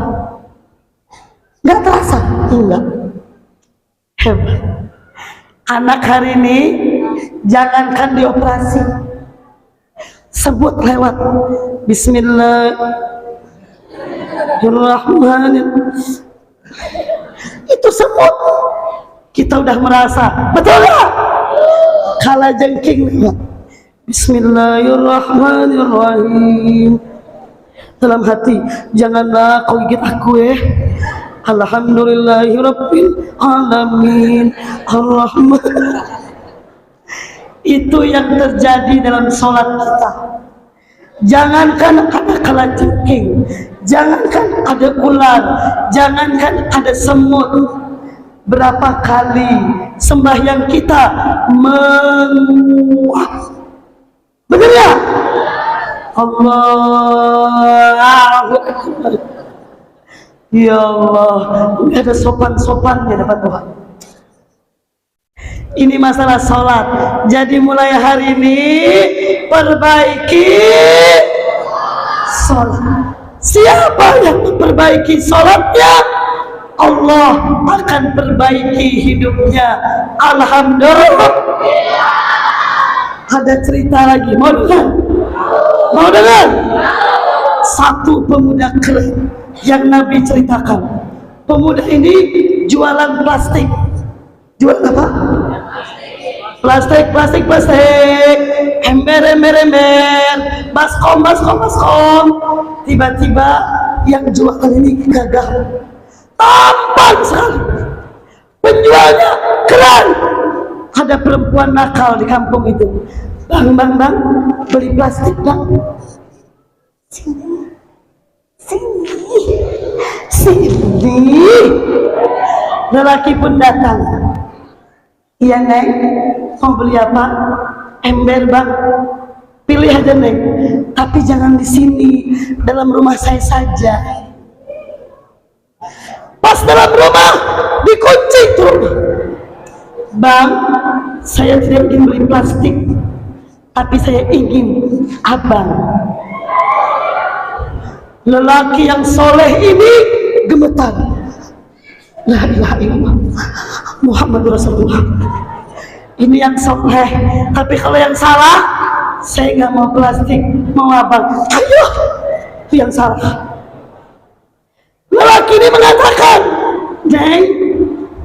Nggak terasa? Enggak. Hebat. Anak hari ini jangankan dioperasi, sebut lewat Bismillahirrahmanirrahim, itu sebut, kita udah merasa, betul nggak? Kala jengking lewat Bismillahirrahmanirrahim. Dalam hati, janganlah kau gigit aku Alhamdulillahirabbil alamin arrahman. Itu yang terjadi dalam sholat kita. Jangankan ada kalajengking, jangankan ada ular, jangankan ada semut. Berapa kali sembahyang kita menguap, benar ya? Allahu Akbar. Ya Allah, nggak ada sopan-sopannya dapat Tuhan. Ini masalah sholat. Jadi mulai hari ini perbaiki sholat. Siapa yang memperbaiki sholatnya, Allah akan perbaiki hidupnya. Alhamdulillah. Ada cerita lagi, mau dengar? Mau dengar? Satu pemuda keren yang Nabi ceritakan. Pemuda ini jualan plastik. Jualan apa? Plastik. Ember. Baskom. Tiba-tiba yang jualan ini gagah, tampan sekali. Penjualnya keren. Ada perempuan nakal di kampung itu. Bang, beli plastik bang. Sini. Lelaki pun datang. Iya neng, mau beli apa? Ember bang. Pilih aja neng, tapi jangan di sini, dalam rumah saya saja. Pas dalam rumah dikunci tuh. Bang, saya tidak ingin beli plastik, tapi saya ingin abang. Lelaki yang soleh ini gemetar. La ilaha illallah Muhammadur Rasulullah. Ini yang soleh, tapi kalau yang salah, saya nggak mau plastik, mau abang. Ayo, itu yang salah. Lelaki ini mengatakan,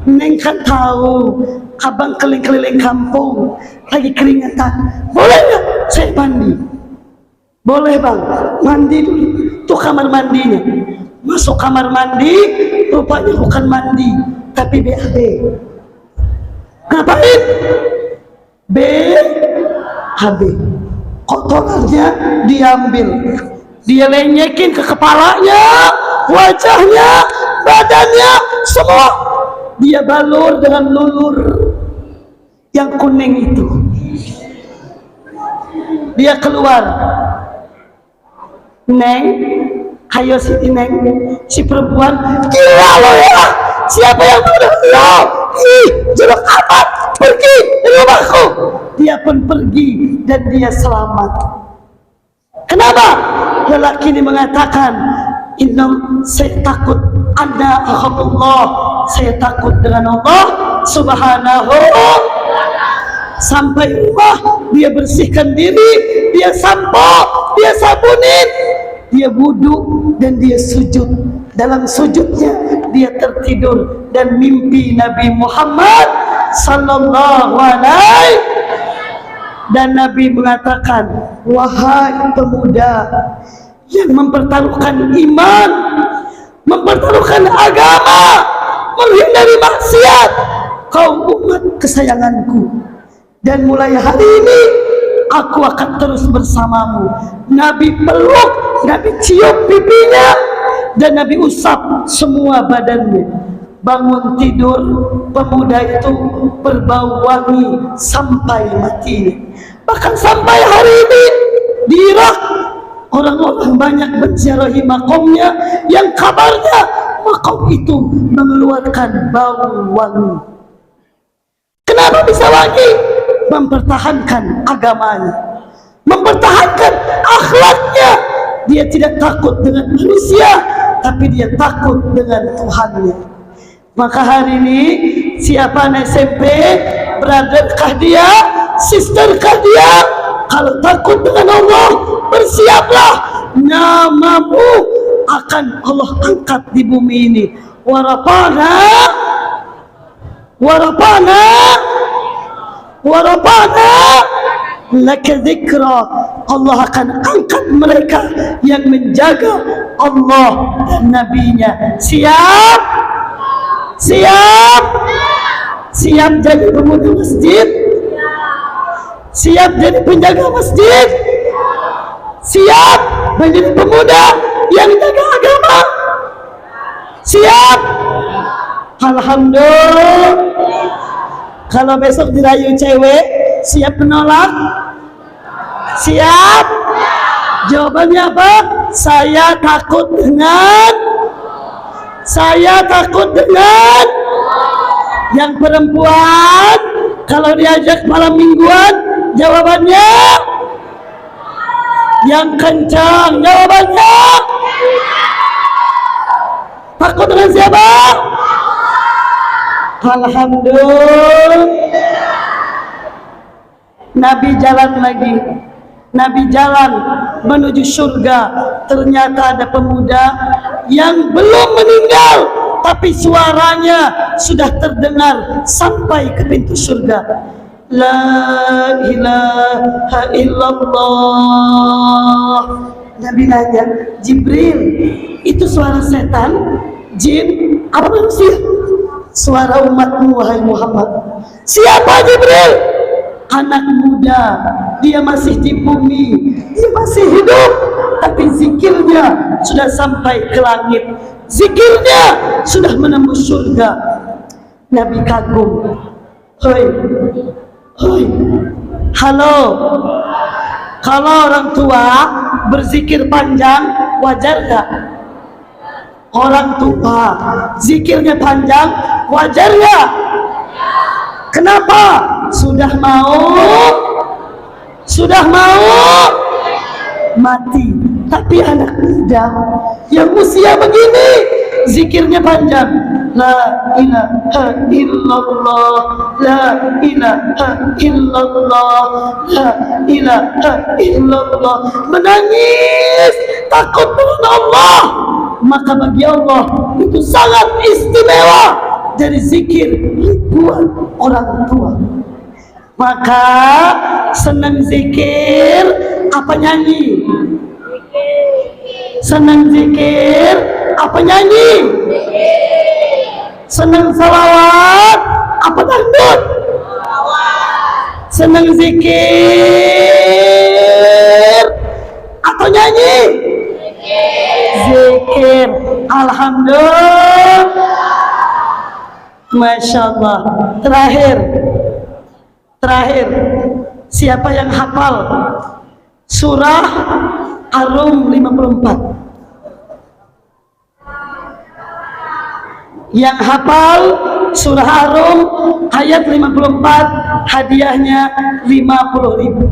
Neng kan tahu abang keliling-keliling kampung lagi keringetan, boleh nggak saya mandi? Boleh bang, mandi dulu. Tuh kamar mandinya. Masuk kamar mandi, rupanya bukan mandi, tapi BAB. Ngapain? BAB. Kotorannya diambil, dia lenyekin ke kepalanya, wajahnya, badannya, semua dia balur dengan lulur yang kuning itu. Dia keluar. Neng, ayo Siti Neng, si perempuan, gila lo ya, siapa yang udah lo? Ih, jorok amat, pergi dari rumahku. Dia pun pergi dan dia selamat. Kenapa? Lelaki ini mengatakan, saya takut Anda Allah, saya takut dengan Allah Subhanahu. Sampai rumah dia bersihkan diri, dia sampo, dia sabunin, dia wudu dan dia sujud. Dalam sujudnya dia tertidur dan mimpi Nabi Muhammad sallallahu alaihi. Dan Nabi mengatakan, wahai pemuda yang mempertaruhkan iman, mempertaruhkan agama, menghindari maksiat, kau umat kesayanganku, dan mulai hari ini aku akan terus bersamamu. Nabi peluk, Nabi cium pipinya, dan Nabi usap semua badannya. Bangun tidur, pemuda itu berbau wangi sampai mati. Bahkan sampai hari ini di Irak, orang-orang banyak menziarahi makomnya, yang kabarnya makom itu mengeluarkan bau wangi. Kenapa bisa wangi? Mempertahankan agamanya, mempertahankan akhlaknya. Dia tidak takut dengan manusia, tapi dia takut dengan Tuhannya. Maka hari ini siapa anak SMP, brotherkah dia, sisterkah dia, kalau takut dengan Allah, bersiaplah, namamu akan Allah angkat di bumi ini. Warapana laka dzikra. Allah akan angkat mereka yang menjaga Allah dan Nabi-Nya. Siap? Siap jadi pemuda masjid? Siap jadi penjaga masjid? Siap menjadi pemuda yang jaga agama? Siap? Alhamdulillah. Kalau besok dirayu cewek, siap menolak? Siap? Jawabannya apa? Saya takut dengan yang perempuan. Kalau diajak malam mingguan, jawabannya yang kencang. Jawabannya takut dengan siapa? Alhamdulillah. Nabi jalan lagi. Nabi jalan menuju surga. Ternyata ada pemuda yang belum meninggal, tapi suaranya sudah terdengar sampai ke pintu surga. La ilaha illallah. Nabi nanya, Jibril, itu suara setan, jin, apa manusia? Suara umatmu, wahai Muhammad. Siapa Jibril? Anak muda, dia masih di bumi, dia masih hidup, tapi zikirnya sudah sampai ke langit, zikirnya sudah menembus surga. Nabi kagum. Hoi, halo. Kalau orang tua berzikir panjang, wajar gak? Orang tua zikirnya panjang, wajar gak? Kenapa? Sudah mau mati. Tapi anak muda yang usia begini zikirnya panjang, la ilaha illallah, la ilaha illallah, la ilaha illallah, menangis takut dengan Allah. Maka bagi Allah itu sangat istimewa dari zikir ribuan orang tua. Maka senang zikir apa nyanyi? Senang zikir apa nyanyi? Senang salawat apa dangdut? Senang zikir atau nyanyi? Zikir. Alhamdulillah. Masya Allah. Terakhir, siapa yang hafal surah Ar-Rum 54? Yang hafal surah Ar-Rum ayat 54, hadiahnya 50.000.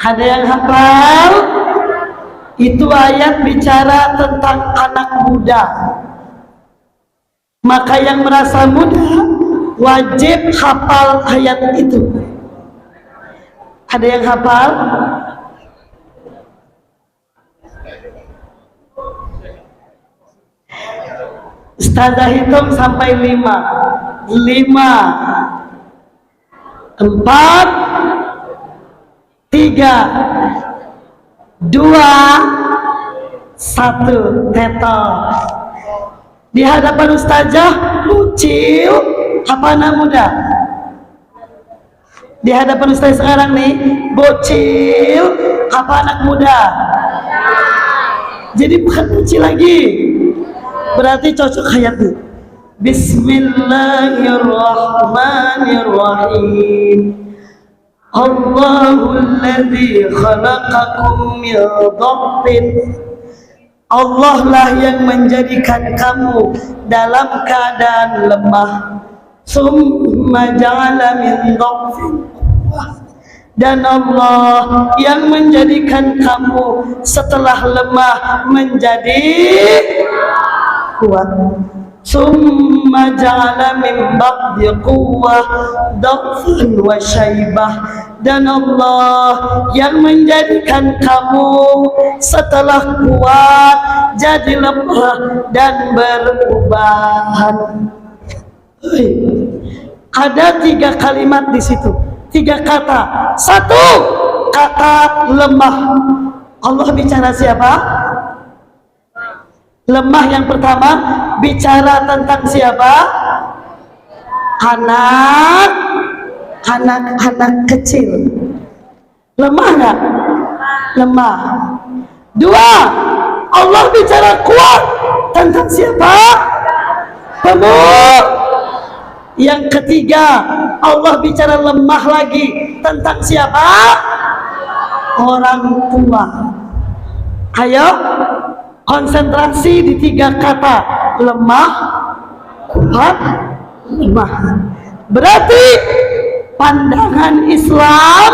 Ada yang hafal? Itu ayat bicara tentang anak muda. Maka yang merasa muda wajib hafal ayat itu. Ada yang hafal? Ustazah hitung sampai 5. 5, 4, 3, 2, 1. Tetot. Di hadapan ustazah bocil apa anak muda? Di hadapan ustaz sekarang nih bocil apa anak muda? Jadi bukan bocil lagi, berarti cocok ayat itu. Bismillahirrahmanirrahim. Allahul ladzi khalaqakum min dha'fin. Allah lah yang menjadikan kamu dalam keadaan lemah. Summa ja'ala min dha'fin quwwah. Dan Allah yang menjadikan kamu setelah lemah menjadi kuat. Summa ja'ala min ba'di quwwah dha'fan wa syaibah. Dan Allah yang menjadikan kamu setelah kuat jadi lemah dan berubahan. Ada 3 kalimat di situ, 3 kata. 1 kata lemah. Allah bicara siapa? Lemah yang pertama bicara tentang siapa? Anak kecil. Lemah nggak? Lemah. 2, Allah bicara kuat tentang siapa? Pemuda. Yang ketiga, Allah bicara lemah lagi tentang siapa? Orang tua. Ayo konsentrasi di 3 kata: lemah, kuat, lemah. Berarti pandangan Islam,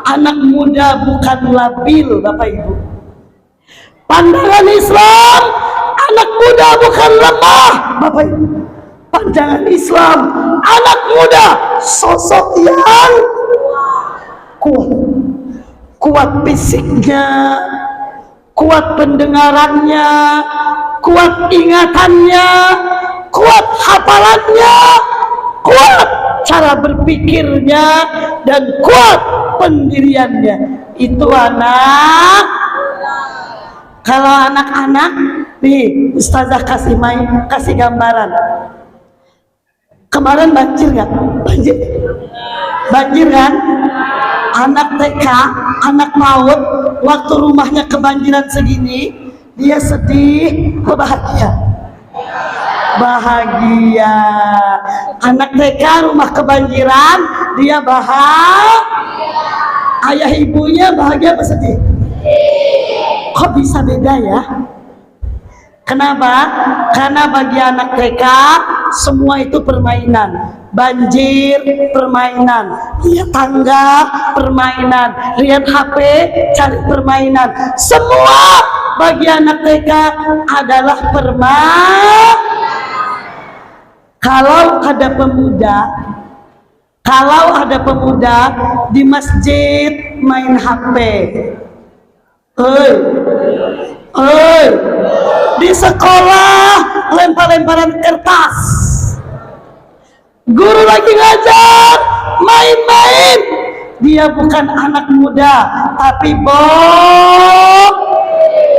anak muda bukan labil, Bapak Ibu. Pandangan Islam, anak muda bukan lemah, Bapak Ibu. Pandangan Islam, anak muda sosok yang kuat. Kuat fisiknya, kuat pendengarannya, kuat ingatannya, kuat hafalannya, kuat cara berpikirnya, dan kuat pendiriannya. Itu anak. Kalau anak-anak, nih Ustazah kasih gambaran. Kemarin banjir nggak? Banjir kan? Anak TK, anak PAUD, waktu rumahnya kebanjiran segini, dia sedih, bahagia. Bahagia. Anak TK rumah kebanjiran, dia bahagia. Ayah ibunya bahagia apa sedih? Kok bisa beda ya? Kenapa? Karena bagi anak TK semua itu permainan. Banjir permainan, lihat tangga permainan, lihat HP cari permainan. Semua bagi anak TK adalah permainan. Kalau ada pemuda di masjid main HP, di sekolah lempar-lemparan kertas, guru lagi ngajar main-main, dia bukan anak muda tapi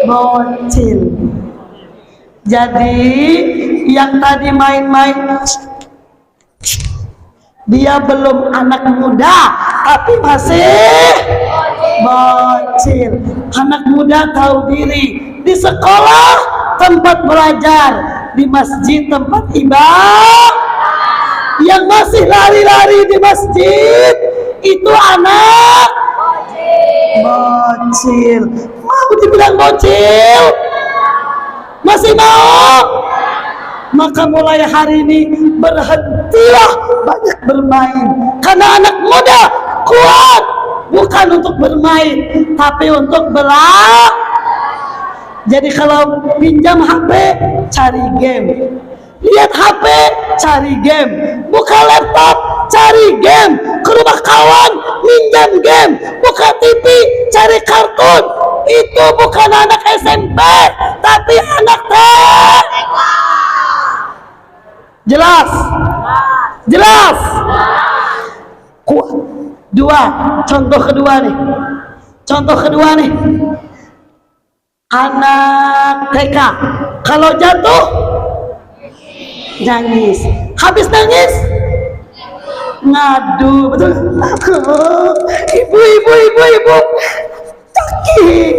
bocil. Jadi yang tadi main-main, dia belum anak muda tapi masih bocil. Anak muda tahu diri. Di sekolah tempat belajar, di masjid tempat ibadah. Yang masih lari-lari di masjid itu anak bocil. Mau dibilang bocil? Masih mau? Maka mulai hari ini berhentilah banyak bermain. Karena anak muda kuat bukan untuk bermain tapi untuk belajar. Jadi kalau pinjam HP, cari game. Lihat HP, cari game. Buka laptop, cari game. Ke rumah kawan, minjam game. Buka TV, cari kartun. Itu bukan anak SMP, tapi anak TK. Jelas? Jelas? Kuat. Dua, contoh kedua nih. Contoh kedua nih. Anak TK kalau jatuh nangis, habis nangis ngadu, betul? Ibu, sakit.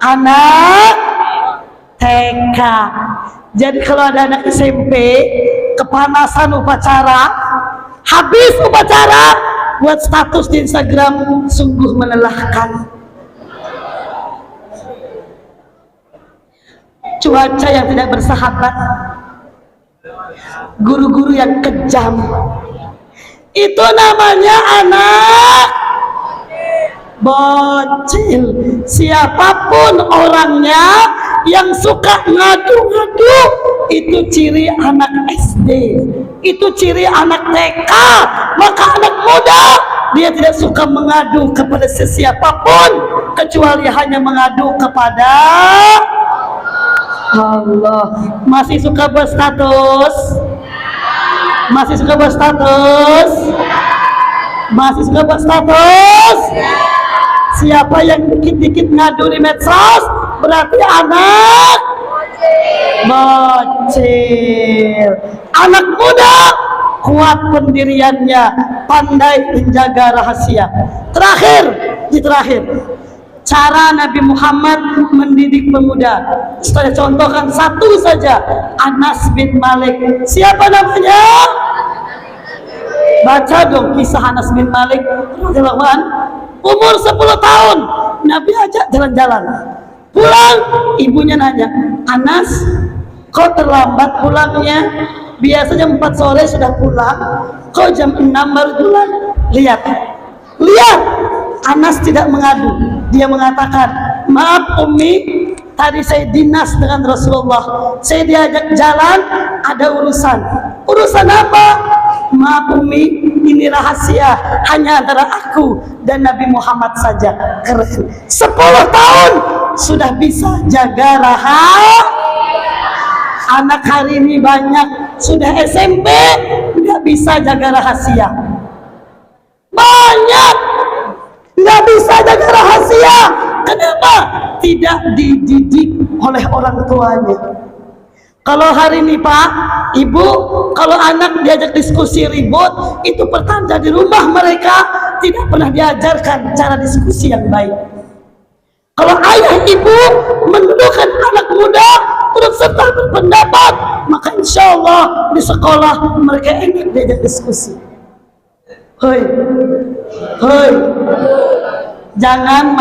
Anak TK. Jadi kalau ada anak SMP kepanasan upacara, habis upacara buat status di Instagram, sungguh melelahkan. Cuaca yang tidak bersahabat, guru-guru yang kejam, itu namanya anak bocil. Siapapun orangnya yang suka ngadu-ngadu, itu ciri anak SD, itu ciri anak TK. Maka anak muda, dia tidak suka mengadu kepada sesiapapun, kecuali hanya mengadu kepada Allah. Masih suka berstatus? Masih suka berstatus? Masih suka berstatus? Siapa yang dikit-dikit ngadu di medsos, berarti anak bocil. Anak muda kuat pendiriannya, pandai menjaga rahasia. Terakhir, cara Nabi Muhammad mendidik pemuda. Saya contohkan satu saja, Anas bin Malik. Siapa namanya? Baca dong kisah Anas bin Malik radhiyallahu anhu. Umur 10 tahun Nabi ajak jalan-jalan. Pulang, ibunya nanya, Anas, kok terlambat pulangnya? Biasanya 4 sore sudah pulang, kok jam 6 baru pulang? Lihat, Anas tidak mengadu. Dia mengatakan, maaf Umi, tadi saya dinas dengan Rasulullah, saya diajak jalan, ada urusan. Urusan apa? Maaf Umi, ini rahasia, hanya antara aku dan Nabi Muhammad saja. Keren. 10 tahun sudah bisa jaga rahasia. Anak hari ini banyak sudah SMP nggak bisa jaga rahasia. Banyak nggak bisa jaga rahasia. Kenapa? Tidak dididik oleh orang tuanya. Kalau hari ini Pak, Ibu, kalau anak diajak diskusi ribut, itu pertanda di rumah mereka tidak pernah diajarkan cara diskusi yang baik. Kalau ayah ibu mendudukkan anak muda turut serta berpendapat, maka insya Allah di sekolah mereka enak diajak diskusi. Hoi, jangan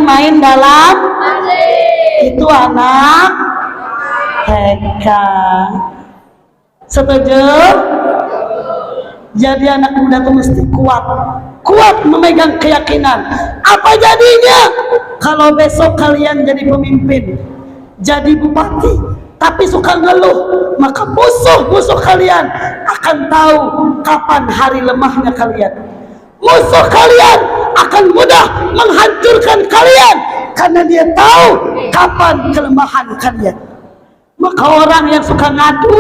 main dalam itu anak TK. Setuju? Jadi anak muda itu mesti kuat memegang keyakinan. Apa jadinya kalau besok kalian jadi pemimpin, jadi bupati, tapi suka ngeluh? Maka musuh kalian akan tahu kapan hari lemahnya kalian. Musuh kalian akan mudah menghancurkan kalian karena dia tahu kapan kelemahan kalian. Maka orang yang suka ngadu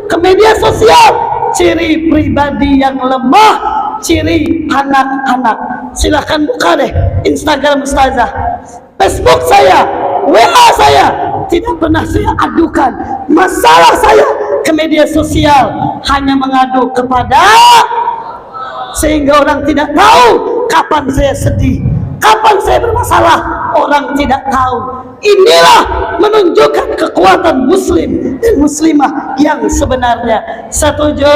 ke media sosial, ciri pribadi yang lemah, ciri anak-anak. Silahkan buka deh Instagram Ustazah, Facebook saya, WA saya, tidak pernah saya adukan masalah saya ke media sosial, hanya mengadu kepada, sehingga orang tidak tahu kapan saya sedih, kapan saya bermasalah, orang tidak tahu. Inilah menunjukkan kekuatan muslim dan muslimah yang sebenarnya. Setuju?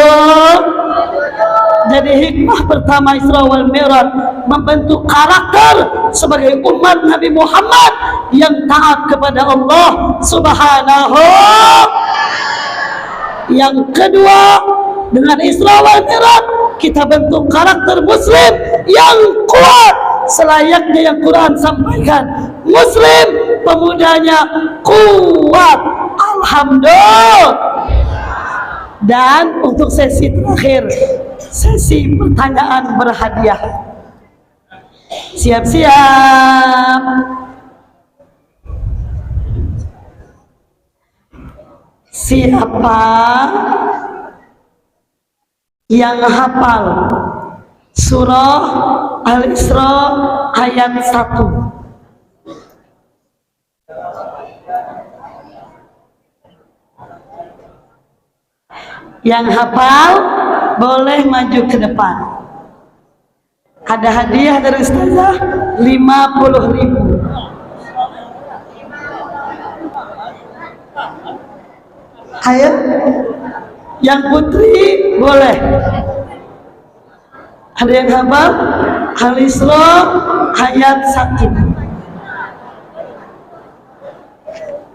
Jadi hikmah pertama Isra wal Mi'raj membentuk karakter sebagai umat Nabi Muhammad yang taat kepada Allah Subhanahu. Yang kedua, dengan Isra wal Mi'raj kita bentuk karakter muslim yang kuat selayaknya yang Quran sampaikan. Muslim pemudanya kuat, alhamdulillah. Dan untuk sesi terakhir, sesi pertanyaan berhadiah. Siap-siap. Siapa yang hafal surah Al-Isra ayat 1? Yang hafal boleh maju ke depan. Ada hadiah dari Ustazah 50.000. Ayo, yang putri boleh. Ada yang hafal Al-Isra ayat 1.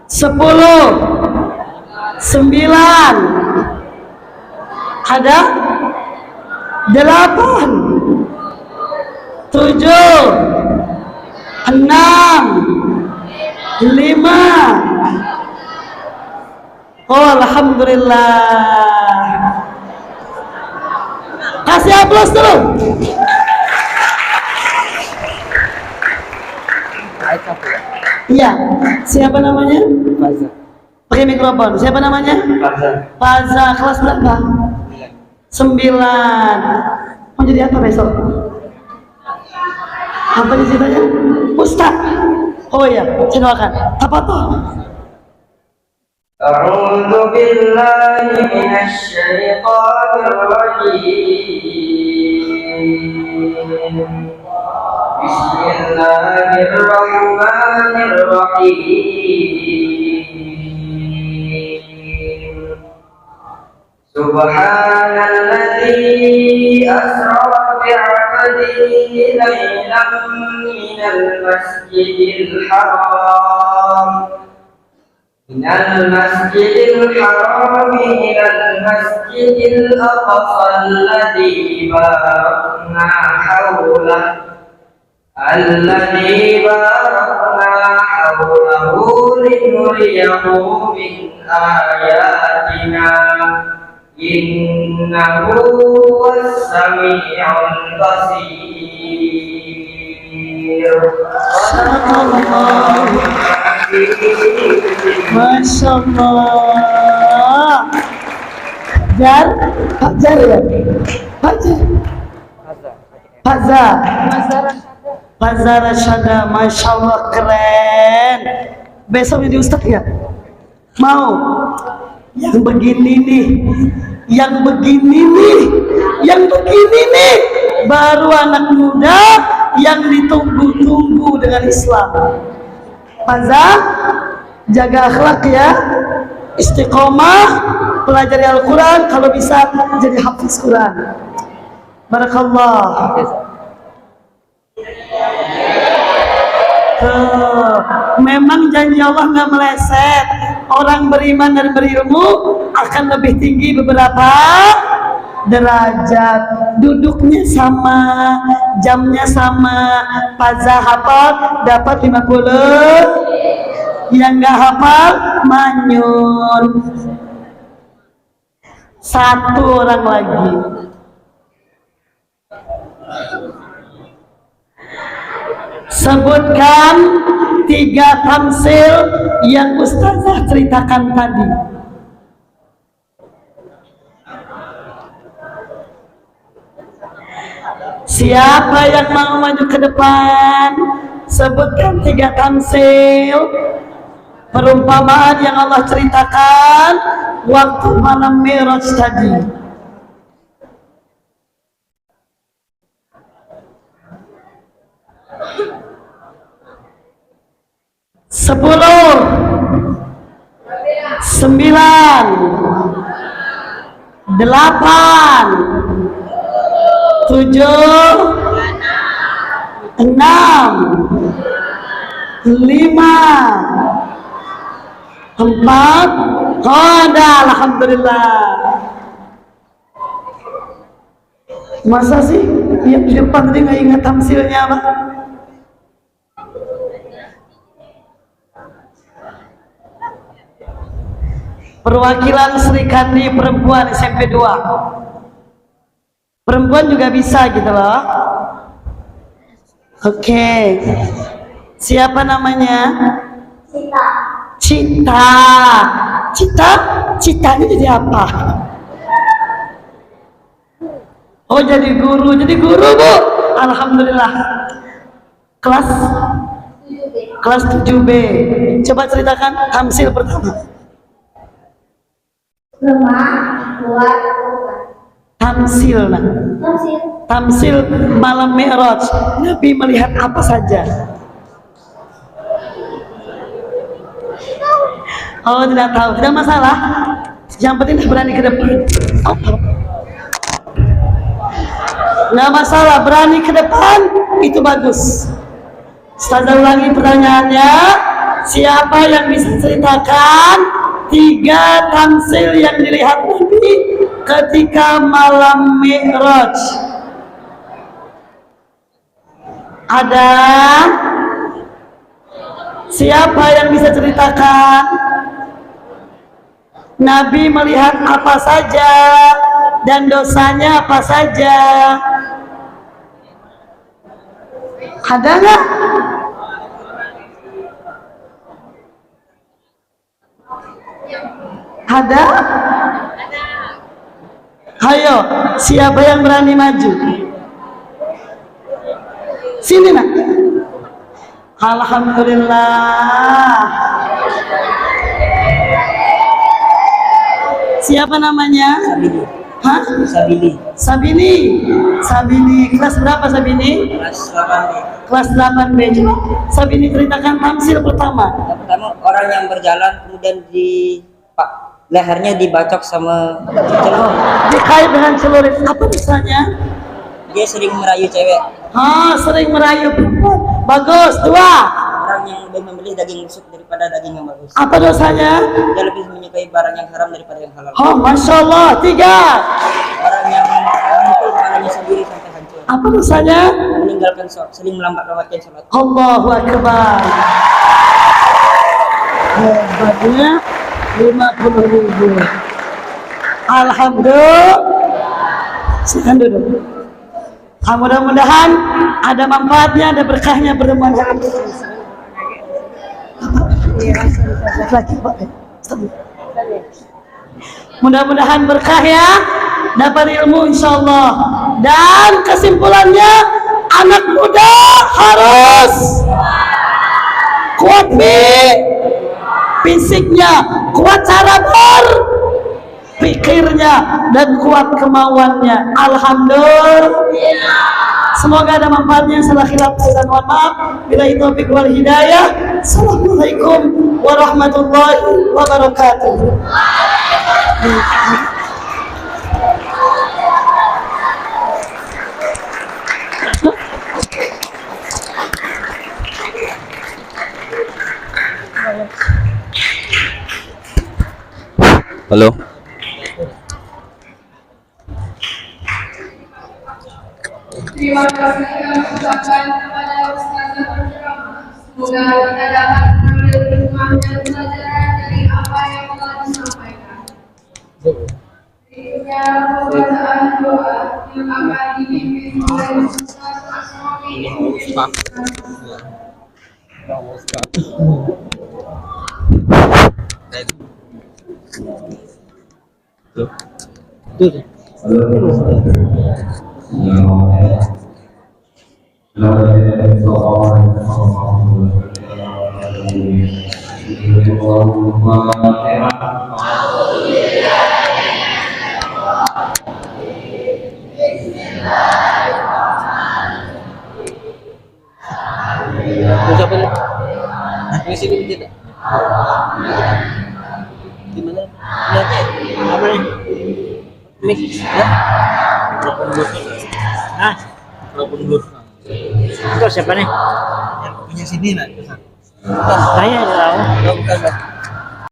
10, 9, ada 8, 7, 6, 5. Oh, alhamdulillah. Kasih aplaus dulu. Iya, siapa namanya? Faza. Pakai mikrofon. Siapa namanya? Faza. Faza, kelas berapa? 9. Mau jadi apa besok? Apa ceritanya? Ustaz. Oh iya, saya doakan. Apa tuh? أعوذ بالله من الشيطان الرجيم بسم الله الرحمن الرحيم سبحان الذي أسرى بعبده ليلا من المسجد الحرام إلى المسجد الأقصى الذي باركنا حوله لنريه من آياتنا إنه هو السميع البصير. Masya Allah. Fajar ya? Fajar Rasyada. Masya Allah, keren. Besok jadi ustadz ya? Mau? Yang begini nih, yang begini nih, baru anak muda yang ditunggu-tunggu dengan Islam. Faza, jaga akhlak ya, istiqomah, pelajari Al-Quran, kalau bisa jadi hafiz Quran. Barakallah. Memang janji Allah nggak meleset. Orang beriman dan berilmu akan lebih tinggi beberapa derajat. Duduknya sama, jamnya sama. Faza hafal dapat 50, yang nggak hafal manyun. 1 orang lagi. Sebutkan 3 tamsil yang Ustazah ceritakan tadi. Siapa yang mau maju ke depan? Sebutkan 3 tamsil perumpamaan yang Allah ceritakan waktu malam Mi'raj tadi. 10, 9, 8, 7, 6, 5, 4. Qada, alhamdulillah. Masa sih yang di depan tadi nggak ingat tamsilnya apa? Perwakilan Sri Kandi perempuan SMP 2. Perempuan juga bisa gitu loh. Oke. Siapa namanya? Cita. Cita. citanya jadi apa? Oh, jadi guru Bu. Alhamdulillah. Kelas 7B. Coba ceritakan tamsil pertama. Lemah, kuat, Tamsil, nah. Tamsil malam Mi'raj. Nabi melihat apa saja? Oh, tidak tahu, tidak masalah. Yang penting berani ke depan. Nggak masalah, berani ke depan itu bagus. Ustazah ulangi pertanyaannya. Siapa yang bisa ceritakan 3 tamsil yang dilihat Nabi ketika malam Mi'raj? Ada? Siapa yang bisa ceritakan Nabi melihat apa saja dan dosanya apa saja? Ada nggak? Ada? Ayo, siapa yang berani maju? Sini nak. Alhamdulillah. Siapa namanya? Hah? Sabini. Kelas berapa Sabini? Kelas 8B. Kelas 8B. Coba Sabini ceritakan tamsil pertama. Yang pertama, orang yang berjalan kemudian lehernya dibacok sama celurit. Dikait dengan celurit. Apa misalnya? Dia sering merayu cewek. Sering merayu perempuan. Bagus. 2. Orang yang lebih memilih daging busuk daripada daging yang bagus. Apa dosanya? Dia lebih menyukai barang yang haram daripada yang halal. Oh, Masya Allah. 3. Orang yang memukul kepalanya sendiri sampai hancur. Apa dosanya? Meninggalkan sholat, sering melambat-lambatkan sholat. Allahu Akbar. Hebatnya 50.000. Alhamdulillah. Silakan duduk. Mudah-mudahan ada manfaatnya, ada berkahnya pertemuan hari ini. Mudah-mudahan berkah ya, dapat ilmu insyaallah. Dan kesimpulannya, anak muda harus kuat fisiknya, kuat cara berpikirnya, dan kuat kemauannya. Alhamdulillah. Semoga ada manfaatnya. Salah khilaf dan mohon maaf. Billahi taufiq wal hidayah. Assalamualaikum warahmatullahi wabarakatuh. Halo. Terima kasih kami ucapkan kepada Ustazah Berceramah. Semoga kita dapat mengambil hikmah dan pelajaran dari apa yang telah disampaikan. Berikutnya pembacaan doa yang akan dipimpin oleh Ustaz Asmawi. Gimana? Lihatnya apa nih? Mix ya? Hah? Itu siapa nih? Yang punya sini nak. Saya tahu. Bukan.